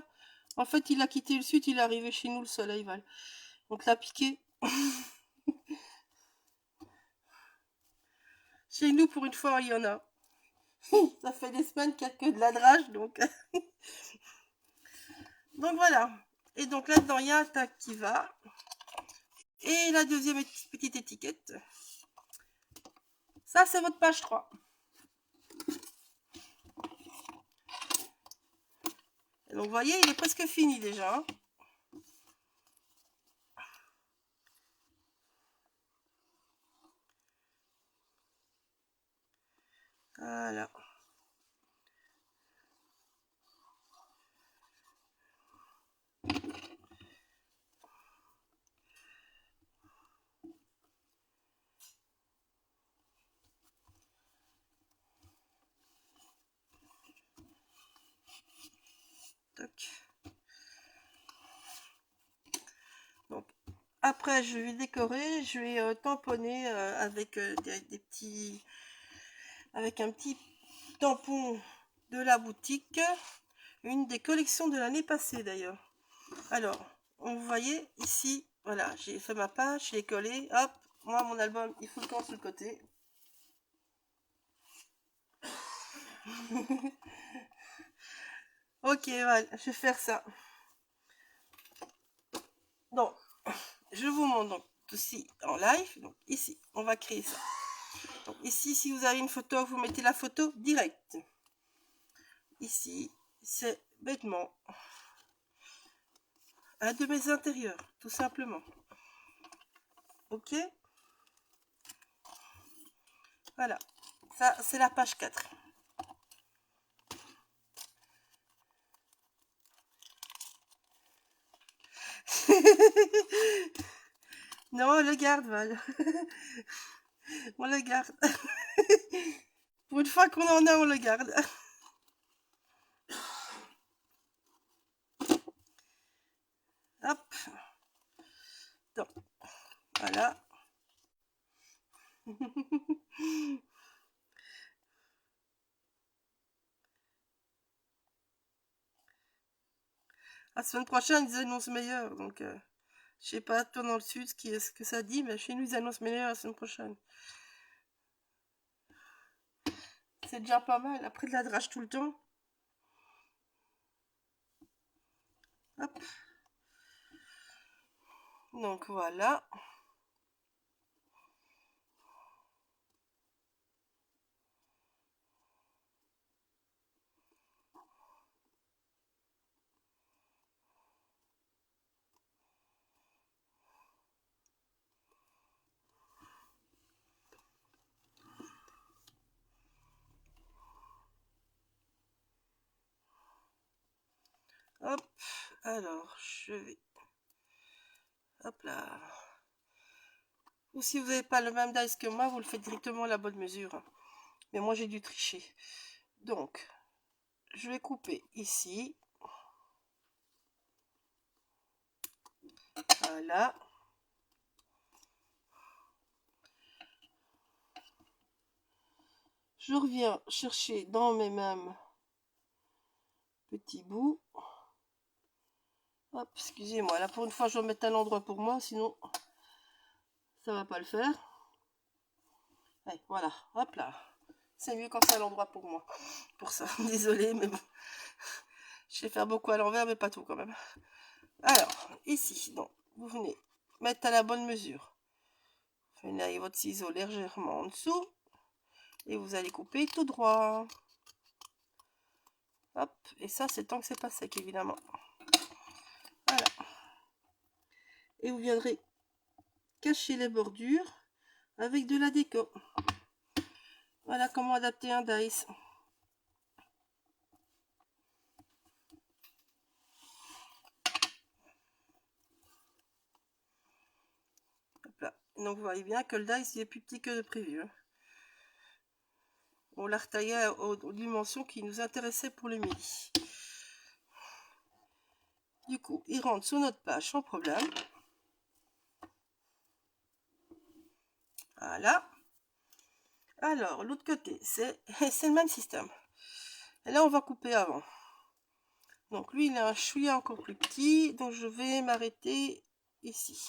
[SPEAKER 1] En fait, il a quitté le sud, il est arrivé chez nous le soleil, Val. Donc l'a piqué. Chez nous, pour une fois, il y en a. Ça fait des semaines qu'il n'y a que de la drage, donc. Donc voilà. Et donc là-dedans, il y a un tag qui va. Et la deuxième petite étiquette. Ça, c'est votre page 3. Et donc, vous voyez, il est presque fini déjà. Hein. Voilà. Toc. Donc, après, je vais décorer. Je vais tamponner avec des petits... Avec un petit tampon de la boutique. Une des collections de l'année passée, d'ailleurs. Alors, vous voyez, ici, voilà, j'ai fait ma page, je l'ai collé, hop, moi, mon album, il faut le camp sur le côté. Ok, voilà, je vais faire ça. Donc, je vous montre donc aussi en live. Donc, ici, on va créer ça. Donc, ici, si vous avez une photo, vous mettez la photo directe. Ici, c'est bêtement un de mes intérieurs, tout simplement. Ok, voilà, ça c'est la page 4. Non, on le garde, Val. On le garde. Pour une fois qu'on en a, on le garde. Hop. Donc, voilà. La semaine prochaine, ils annoncent meilleur. Donc, je sais pas, toi dans le sud, ce que ça dit, mais chez nous, ils annoncent meilleur la semaine prochaine. C'est déjà pas mal. Après de la drache tout le temps. Hop. Donc, voilà. Hop. Alors, je vais... Hop là. Ou si vous n'avez pas le même dice que moi, vous le faites directement à la bonne mesure. Mais moi, j'ai dû tricher. Donc, je vais couper ici. Voilà. Je reviens chercher dans mes mêmes petits bouts. Hop, excusez-moi. Là, pour une fois, je vais mettre un endroit pour moi, sinon, ça va pas le faire. Allez, voilà. Hop là. C'est mieux quand c'est à l'endroit pour moi. Pour ça, désolée, mais bon. Je vais faire beaucoup à l'envers, mais pas tout quand même. Alors, ici, donc, vous venez mettre à la bonne mesure. Vous venez avec votre ciseau légèrement en dessous. Et vous allez couper tout droit. Hop, et ça, c'est tant que c'est pas sec, évidemment. Voilà. Et vous viendrez cacher les bordures avec de la déco. Voilà comment adapter un dice. Hop là. Donc vous voyez bien que le dice il est plus petit que de prévu. Hein. On l'a retaillé aux dimensions qui nous intéressaient pour le midi. Du coup, il rentre sur notre page sans problème. Voilà. Alors, l'autre côté, c'est le même système. Et là, on va couper avant. Donc, lui, il a un chouïa encore plus petit. Donc, je vais m'arrêter ici.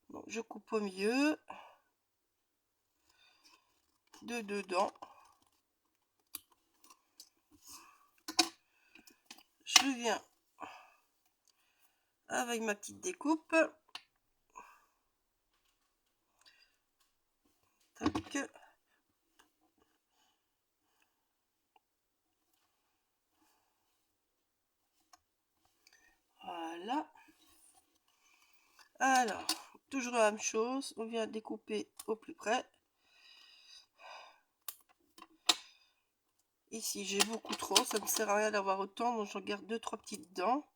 [SPEAKER 1] Donc, je coupe au milieu. De dedans. Je viens avec ma petite découpe. Tac. Voilà. Alors, toujours la même chose. On vient découper au plus près. Ici, j'ai beaucoup trop. Ça ne me sert à rien d'avoir autant. Donc, j'en garde 2-3 petites dents.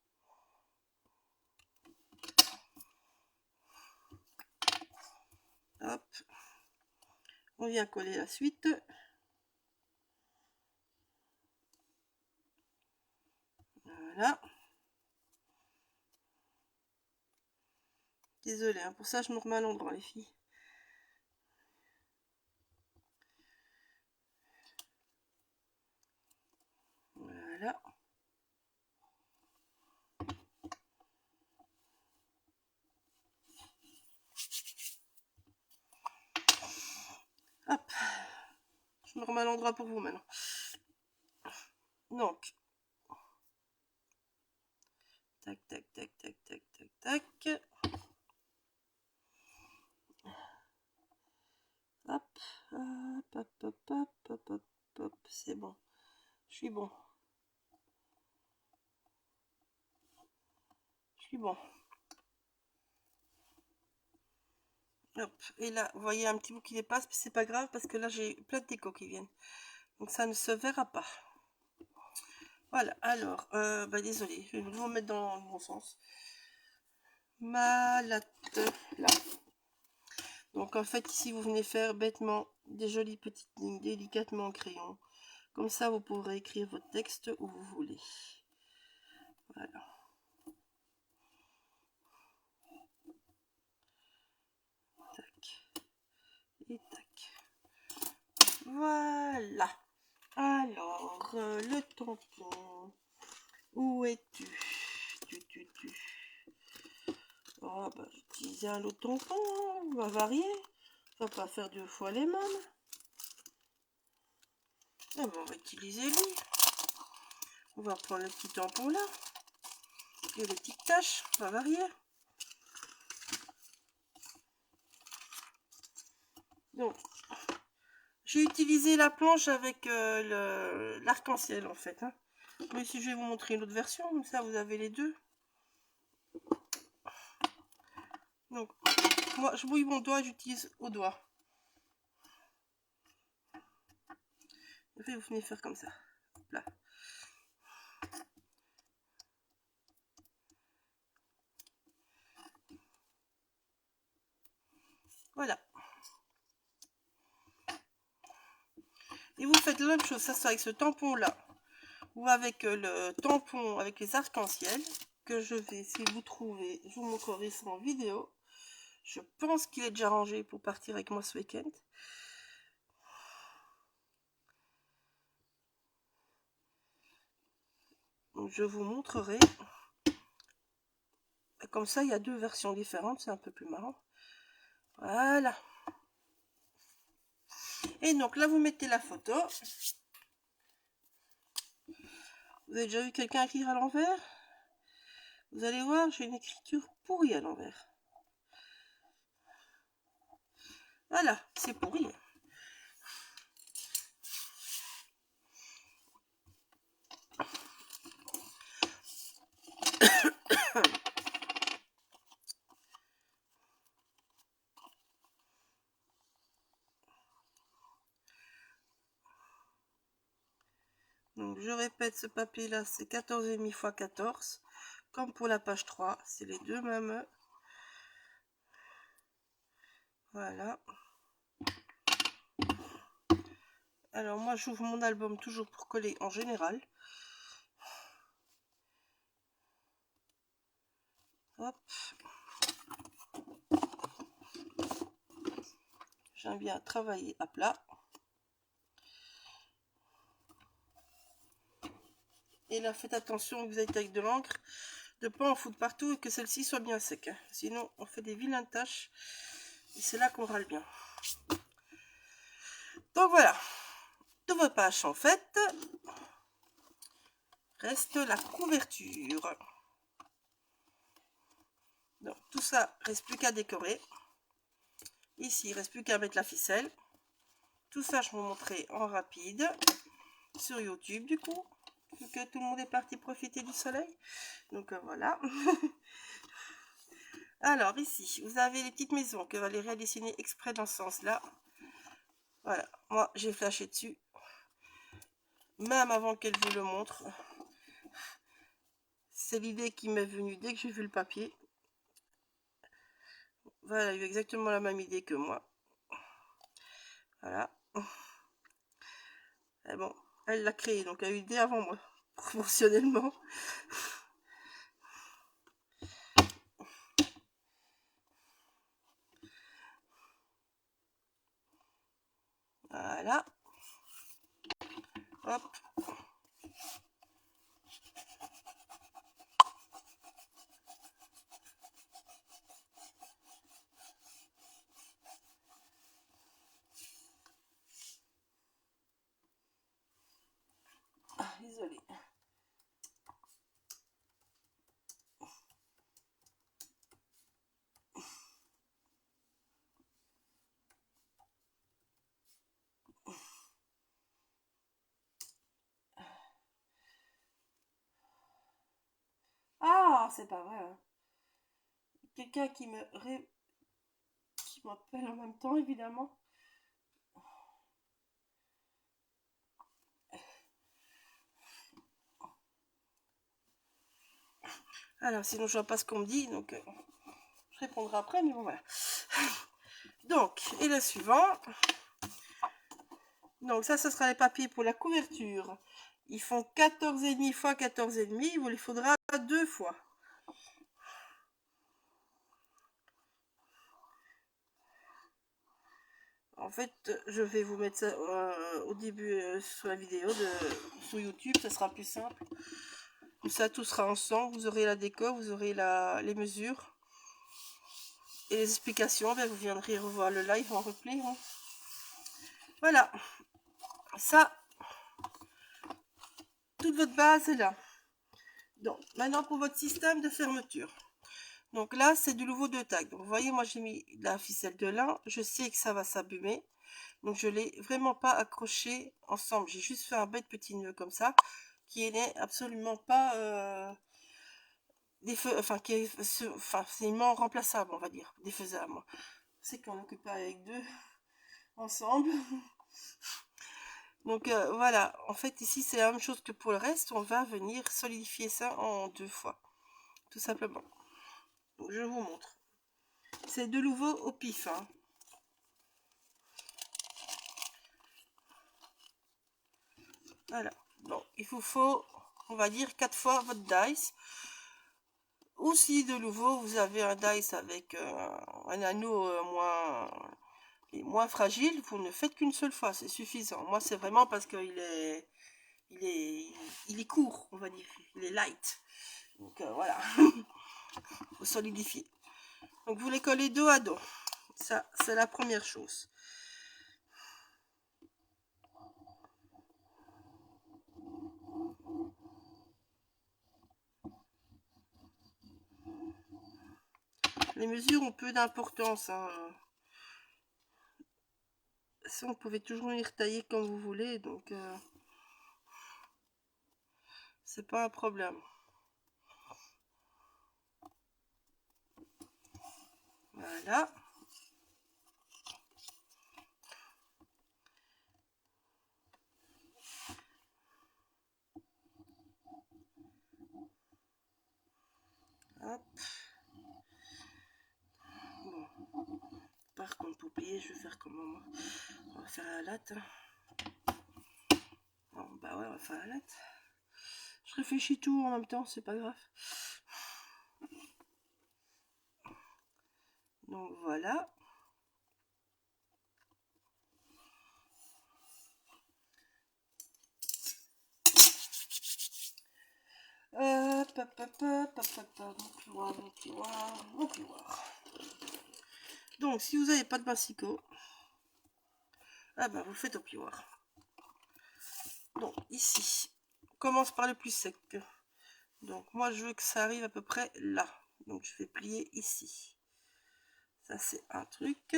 [SPEAKER 1] Hop. On vient coller la suite. Voilà. Désolée, hein, pour ça, je me remets à l'endroit, les filles. Voilà. Hop. Je me remets à l'endroit pour vous maintenant. Donc. Tac, tac, tac, tac, tac, tac, tac. Hop, hop, hop, hop, hop, hop, hop, hop. C'est bon. Je suis bon. Puis bon. Hop. Et là, vous voyez un petit bout qui dépasse, mais c'est pas grave parce que là, j'ai plein de déco qui viennent. Donc ça ne se verra pas. Voilà, alors, bah désolé, je vais vous mettre dans le bon sens. Ma latte, là. Donc en fait, ici, vous venez faire bêtement des jolies petites lignes délicatement en crayon. Comme ça, vous pourrez écrire votre texte où vous voulez. Voilà. Tac. Et tac. Voilà. Alors, le tampon. Où es-tu? Oh, bah, j'utilise un autre tampon. On va varier. On va pas faire 2 fois les mêmes. Ah, bah, on va utiliser lui. On va prendre le petit tampon là. Et les petites taches. On va varier. Donc, j'ai utilisé la planche avec l'arc-en-ciel en fait. Hein. Mais si je vais vous montrer une autre version, comme ça vous avez les deux. Donc, moi je mouille mon doigt, j'utilise au doigt. Et puis vous venez faire comme ça. Hop là. Voilà. Et vous faites la même chose, ça soit avec ce tampon là, ou avec le tampon avec les arcs-en-ciel, que je vais, si vous trouvez, je vous montrerai ça en vidéo. Je pense qu'il est déjà rangé pour partir avec moi ce week-end. Donc je vous montrerai. Comme ça, il y a 2 versions différentes, c'est un peu plus marrant. Voilà. Et donc là, vous mettez la photo. Vous avez déjà vu quelqu'un écrire à l'envers? Vous allez voir, j'ai une écriture pourrie à l'envers. Voilà, c'est pourri. Donc je répète, ce papier là c'est 14,5 x 14. Comme pour la page 3, c'est les deux mêmes. Voilà. Alors moi j'ouvre mon album toujours pour coller en général. Hop. J'aime bien travailler à plat. Et là faites attention, vous êtes avec de l'encre, de pas en foutre partout et que celle-ci soit bien sec. Hein. Sinon on fait des vilaines taches. Et c'est là qu'on râle bien. Donc voilà. De vos pages en fait. Reste la couverture. Donc tout ça, reste plus qu'à décorer. Ici, il reste plus qu'à mettre la ficelle. Tout ça, je vous montrerai en rapide sur YouTube du coup, vu que tout le monde est parti profiter du soleil. Donc voilà. Alors ici, vous avez les petites maisons que Valérie a dessinées exprès dans ce sens-là. Voilà, moi j'ai flashé dessus, même avant qu'elle vous le montre. C'est l'idée qui m'est venue dès que j'ai vu le papier. Voilà, elle a eu exactement la même idée que moi. Voilà. Et bon, elle l'a créé, donc elle a eu l'idée avant moi, proportionnellement. Voilà. Hop. Ah, désolée. Ah, c'est pas vrai. Hein. quelqu'un qui m'appelle en même temps, évidemment. Alors, sinon, je vois pas ce qu'on me dit, donc je répondrai après, mais bon, voilà. Donc, et le suivant. Donc, ça, ce sera les papiers pour la couverture. Ils font 14,5 x 14,5. Il vous les faudra 2 fois. En fait, je vais vous mettre ça au début sur la vidéo sur YouTube, ça sera plus simple. Comme ça, tout sera ensemble. Vous aurez la déco, vous aurez les mesures et les explications. Ben, vous viendrez revoir le live en replay. Hein. Voilà. Ça, toute votre base est là. Donc, maintenant pour votre système de fermeture. Donc là, c'est du nouveau 2 tags. Donc, vous voyez, moi, j'ai mis la ficelle de lin. Je sais que ça va s'abîmer. Donc, je ne l'ai vraiment pas accroché ensemble. J'ai juste fait un bête petit nœud comme ça, qui n'est absolument pas enfin, c'est remplaçable, on va dire, défaisable. C'est qu'on n'occupe pas avec deux ensemble. Donc, voilà. En fait, ici, c'est la même chose que pour le reste. On va venir solidifier ça en 2 fois. Tout simplement. Donc, je vous montre. C'est de nouveau au pif. Hein. Voilà. Donc, il vous faut, on va dire, 4 fois votre dice. Ou si de nouveau vous avez un dice avec un anneau moins fragile, vous ne faites qu'une seule fois, c'est suffisant. Moi, c'est vraiment parce qu'il est court, on va dire. Il est light. Donc voilà. Faut solidifier. Donc vous les collez dos à dos. Ça, c'est la première chose. Les mesures ont peu d'importance. Hein. Ça, vous pouvez toujours les retailler comme vous voulez, donc c'est pas un problème. Voilà. Hop. Bon. Par contre, pour plier, je vais faire comment? On va faire la latte. Bon, bah ouais, on va faire la latte. Je réfléchis tout en même temps, c'est pas grave. Donc voilà. Mon plioir. Donc, si vous n'avez pas de massicot, ah ben, vous le faites au plioir. Donc, ici, on commence par le plus sec. Donc, moi, je veux que ça arrive à peu près là. Donc, je vais plier ici. Ça, c'est un truc.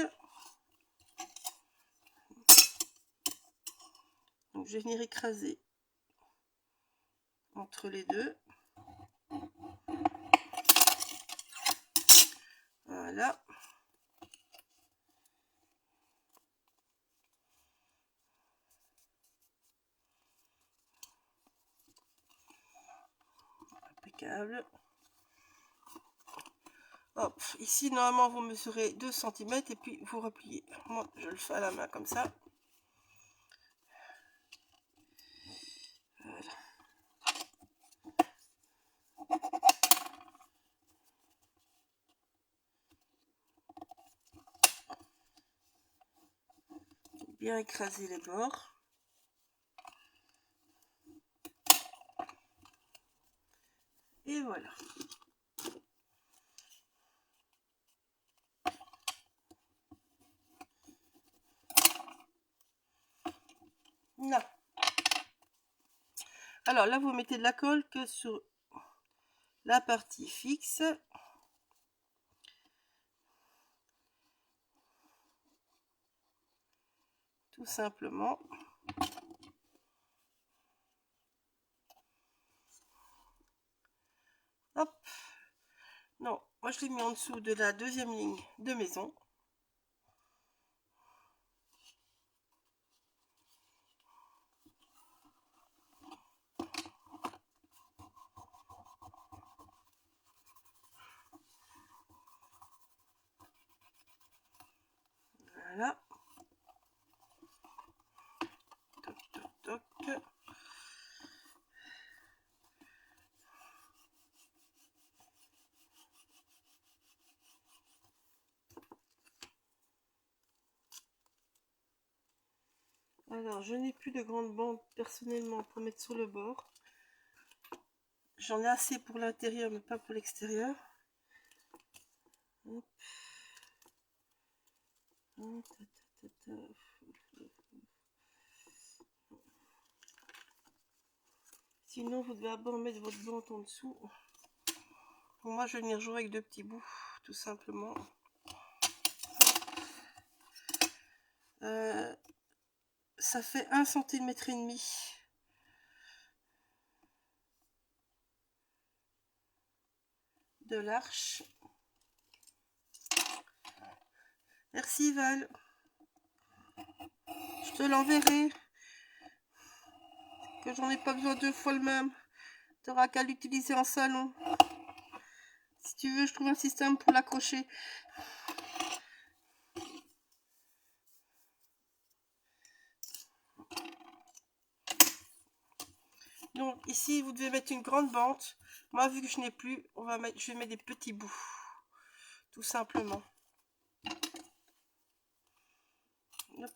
[SPEAKER 1] Donc, je vais venir écraser entre les deux. Voilà. Impeccable. Hop, ici, normalement, vous mesurez 2 cm et puis vous repliez. Moi, je le fais à la main comme ça. Voilà. Bien écraser les bords. Et voilà. Non. Alors là, vous mettez de la colle que sur la partie fixe. Tout simplement. Hop. Non, Moi, je l'ai mis en dessous de la deuxième ligne de maison. Voilà. Toc, toc, toc. Alors, je n'ai plus de grande bande personnellement pour mettre sur le bord. J'en ai assez pour l'intérieur, mais pas pour l'extérieur. Sinon, vous devez d'abord mettre votre bande en dessous. Pour moi, je vais venir jouer avec deux petits bouts, tout simplement. Ça fait 1,5 cm de l'arche. Merci Val. Je te l'enverrai. Que j'en ai pas besoin 2 fois le même. Tu n'auras qu'à l'utiliser en salon. Si tu veux, je trouve un système pour l'accrocher. Donc ici, vous devez mettre une grande bande. Moi, vu que je n'ai plus, je vais mettre des petits bouts. Tout simplement. Hop.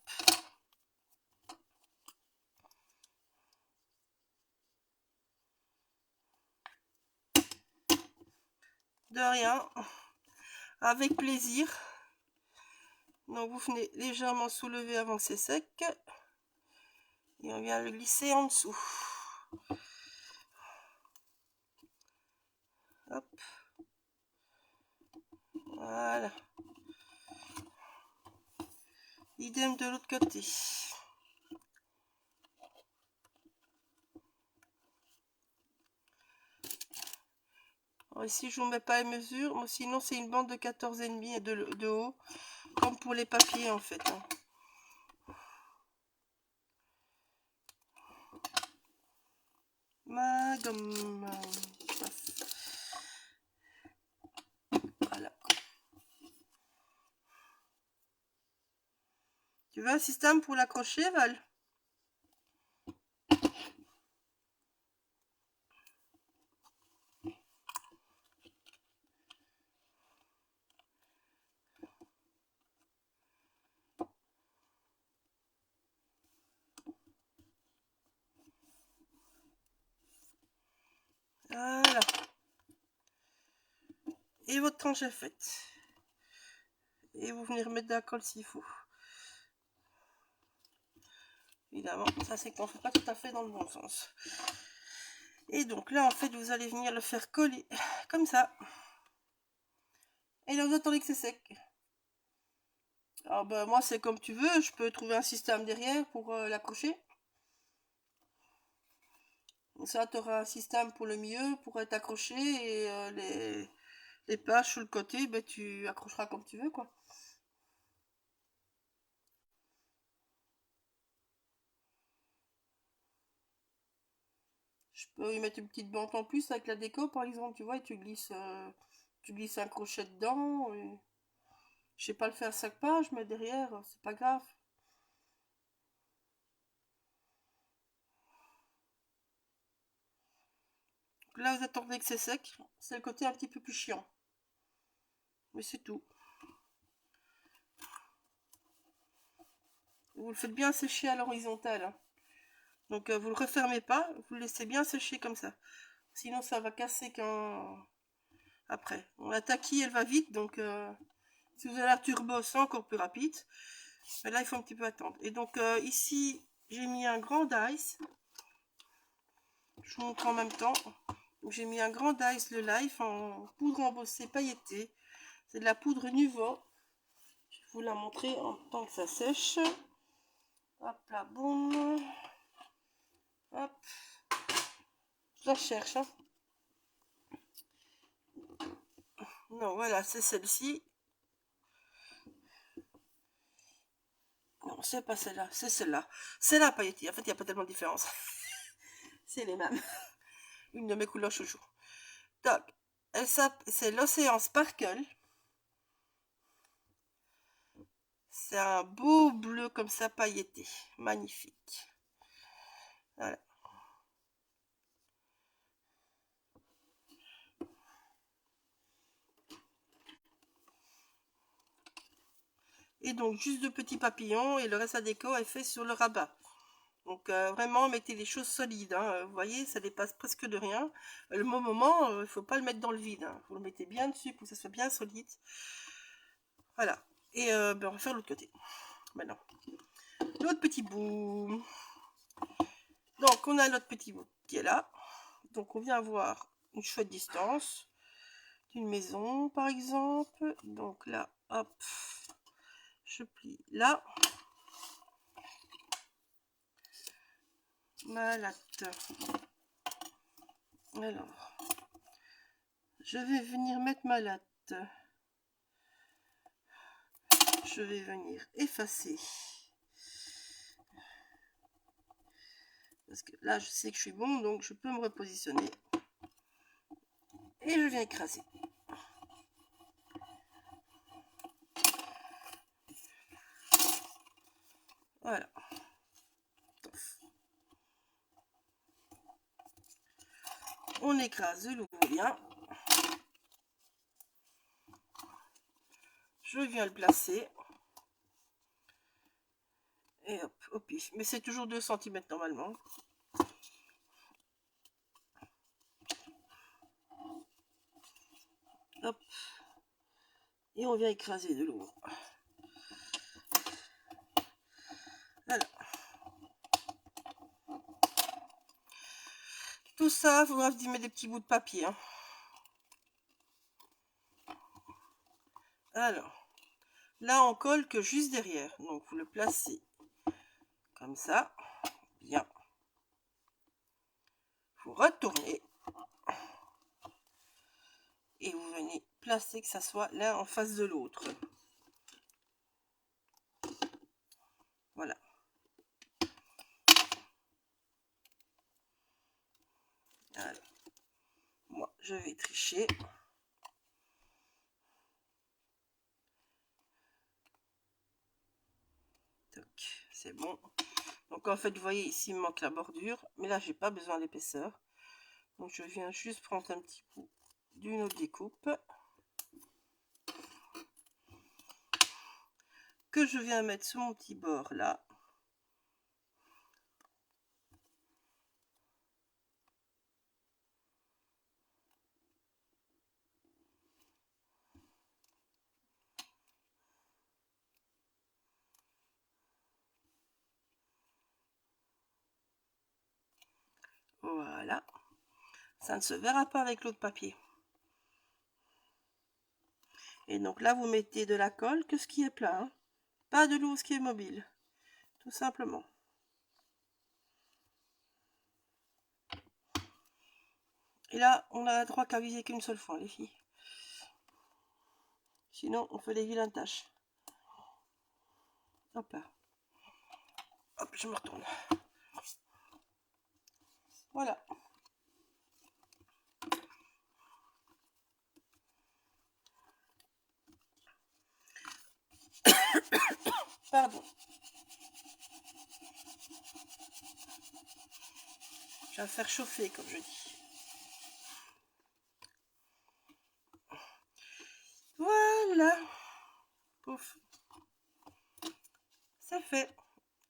[SPEAKER 1] De rien. Avec plaisir. Donc vous venez légèrement soulever avant que c'est sec. Et on vient le glisser en dessous. Hop. Voilà. Idem de l'autre côté. Alors ici, je vous mets pas les mesures. Moi, sinon, c'est une bande de 14,5 de haut. Comme pour les papiers, en fait. Ma gomme. Voilà. Tu veux un système pour l'accrocher, Val? Voilà. Et votre tranche est faite. Et vous venez remettre de la colle s'il faut. Évidemment, ça c'est qu'on ne fait pas tout à fait dans le bon sens. Et donc là, en fait, vous allez venir le faire coller comme ça. Et là, vous attendez que c'est sec. Alors, ben, moi, c'est comme tu veux. Je peux trouver un système derrière pour l'accrocher. Ça, tu auras un système pour le milieu, pour être accroché. Et les pages sur le côté, ben, tu accrocheras comme tu veux, quoi. Je peux y mettre une petite bande en plus avec la déco, par exemple, tu vois, et tu glisses un crochet dedans. Et... Je sais pas le faire à 5 pages, mais derrière, c'est pas grave. Là, vous attendez que c'est sec. C'est le côté un petit peu plus chiant. Mais c'est tout. Vous le faites bien sécher à l'horizontale. Hein. Donc, vous le refermez pas. Vous le laissez bien sécher comme ça. Sinon, ça va casser quand... Après. Bon, la taquille, elle va vite. Donc, si vous avez la turbo, c'est encore plus rapide. Mais là, il faut un petit peu attendre. Et donc, ici, j'ai mis un grand dice. Je vous montre en même temps. J'ai mis un grand dice, le Life, en poudre embossée pailletée. C'est de la poudre Nuvo. Je vais vous la montrer en temps que ça sèche. Hop là, boum. Hop. Je la cherche. Hein. Non, voilà, c'est celle-ci. Non, c'est pas celle-là, c'est celle-là. C'est la paillettée. En fait, il n'y a pas tellement de différence. C'est les mêmes. Une de mes couleurs chouchou. Donc, c'est l'Océan Sparkle. C'est un beau bleu comme ça pailleté. Magnifique. Voilà. Et donc, juste deux petits papillons et le reste à déco est fait sur le rabat. Donc, vraiment, mettez les choses solides. Hein. Vous voyez, ça dépasse presque de rien. Le moment, il ne faut pas le mettre dans le vide. Hein. Vous le mettez bien dessus pour que ça soit bien solide. Voilà. Et ben, on va faire l'autre côté. Maintenant, l'autre petit bout. Donc, on a notre petit bout qui est là. Donc, on vient voir une chouette distance d'une maison, par exemple. Donc là, hop, je plie là. Ma latte. Alors, je vais venir mettre ma latte. Je vais venir effacer. Parce que là, je sais que je suis bon, donc je peux me repositionner. Et je viens écraser. Voilà. On écrase le nouveau bien. Je viens le placer. Et hop, au pif. Mais c'est toujours 2 cm normalement. Hop. Et on vient écraser de l'eau. Voilà. Tout ça, il faudra y mettre des petits bouts de papier. Hein. Alors, là on colle que juste derrière. Donc vous le placez comme ça. Bien. Vous retournez. Et vous venez placer que ça soit l'un en face de l'autre. Voilà. Alors, moi, je vais tricher. C'est bon. Donc en fait, vous voyez ici, il me manque la bordure. Mais là, j'ai pas besoin d'épaisseur. Donc je viens juste prendre un petit bout d'une autre découpe. Que je viens mettre sur mon petit bord là. Voilà. Ça ne se verra pas avec l'autre papier. Et donc là, vous mettez de la colle que ce qui est plat. Hein. Pas de l'eau, ce qui est mobile. Tout simplement. Et là, on a droit qu'à viser qu'une seule fois, les filles. Sinon, on fait des vilaines tâches. Hop là. Hop, je me retourne. Voilà. Pardon. Je vais faire chauffer, comme je dis. Voilà. Pouf. C'est fait.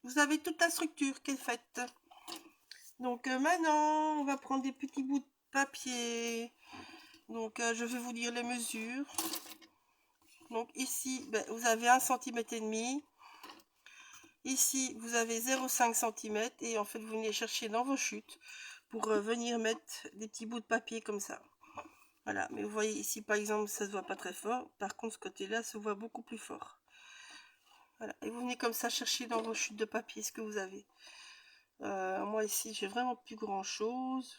[SPEAKER 1] Vous avez toute la structure qui est faite. Donc maintenant, on va prendre des petits bouts de papier. Donc je vais vous dire les mesures. Donc ici, ben, vous avez 1,5 cm. Ici, vous avez 0,5 cm. Et en fait, vous venez chercher dans vos chutes pour venir mettre des petits bouts de papier comme ça. Voilà, mais vous voyez ici, par exemple, ça se voit pas très fort. Par contre, ce côté-là se voit beaucoup plus fort. Voilà, et vous venez comme ça chercher dans vos chutes de papier ce que vous avez. Moi ici, j'ai vraiment plus grand chose.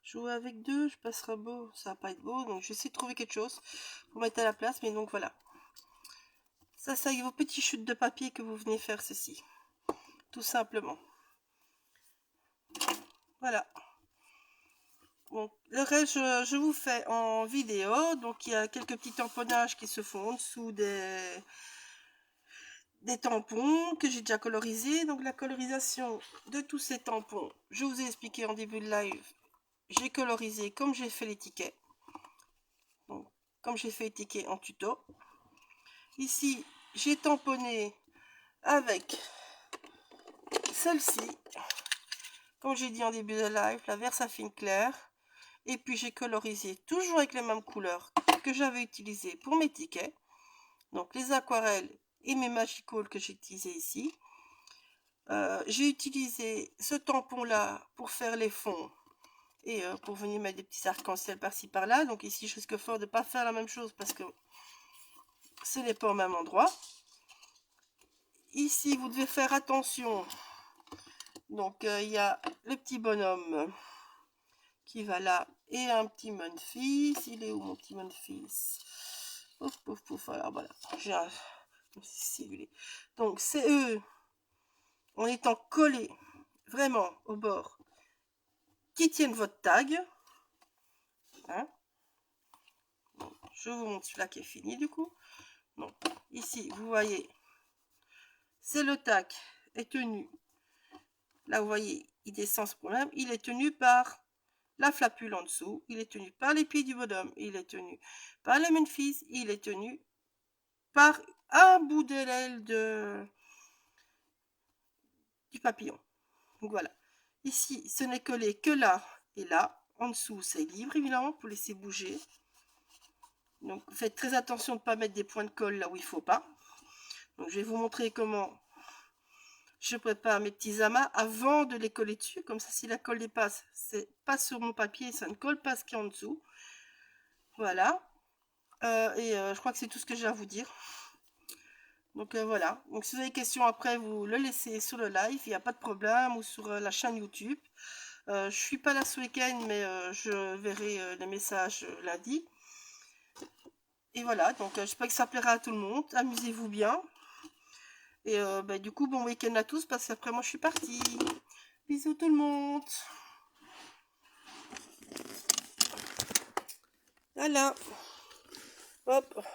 [SPEAKER 1] Jouer avec deux, je passerai beau, ça va pas être beau, donc j'essaie de trouver quelque chose pour mettre à la place, mais donc voilà. Ça, c'est avec vos petits chutes de papier que vous venez faire ceci, tout simplement. Voilà. Donc, le reste, je vous fais en vidéo. Donc, il y a quelques petits tamponnages qui se font en dessous des tampons que j'ai déjà colorisés. Donc, la colorisation de tous ces tampons, je vous ai expliqué en début de live. J'ai colorisé comme j'ai fait les tickets. Donc, comme j'ai fait les tickets en tuto. Ici, j'ai tamponné avec celle-ci. Comme j'ai dit en début de live, la Versafine claire. Et puis j'ai colorisé toujours avec les mêmes couleurs que j'avais utilisées pour mes tickets. Donc les aquarelles et mes Magicals que j'ai utilisé ici. J'ai utilisé ce tampon là pour faire les fonds et pour venir mettre des petits arcs-en-ciel par-ci par-là. Donc ici je risque fort de ne pas faire la même chose parce que ce n'est pas au même endroit. Ici vous devez faire attention. Donc il y a le petit bonhomme qui va là et un petit Memphis. Il est où mon petit Memphis? Pouf pouf pouf. Alors voilà, j'ai un ciblé. Donc c'est eux en étant collés vraiment au bord qui tiennent votre tag. Hein, donc, je vous montre celui-là qui est fini du coup. Donc ici vous voyez, c'est le tag est tenu. Là vous voyez, il descend ce problème. Il est tenu par la flapule en dessous, il est tenu par les pieds du bonhomme, il est tenu par les Memphis, il est tenu par un bout de l'aile du papillon. Donc voilà. Ici, ce n'est collé que là et là. En dessous, c'est libre évidemment pour laisser bouger. Donc faites très attention de ne pas mettre des points de colle là où il ne faut pas. Donc je vais vous montrer comment je prépare mes petits amas avant de les coller dessus. Comme ça, si la colle dépasse, c'est pas sur mon papier, ça ne colle pas ce qui est en dessous. Voilà. Je crois que c'est tout ce que j'ai à vous dire. Donc voilà. Donc si vous avez des questions après, vous le laissez sur le live, il n'y a pas de problème, ou sur la chaîne YouTube. Je suis pas là ce week-end, mais je verrai les messages lundi. Et voilà, donc j'espère que ça plaira à tout le monde. Amusez-vous bien. Et du coup, bon week-end à tous, parce qu'après moi je suis partie. Bisous tout le monde. Voilà. Hop.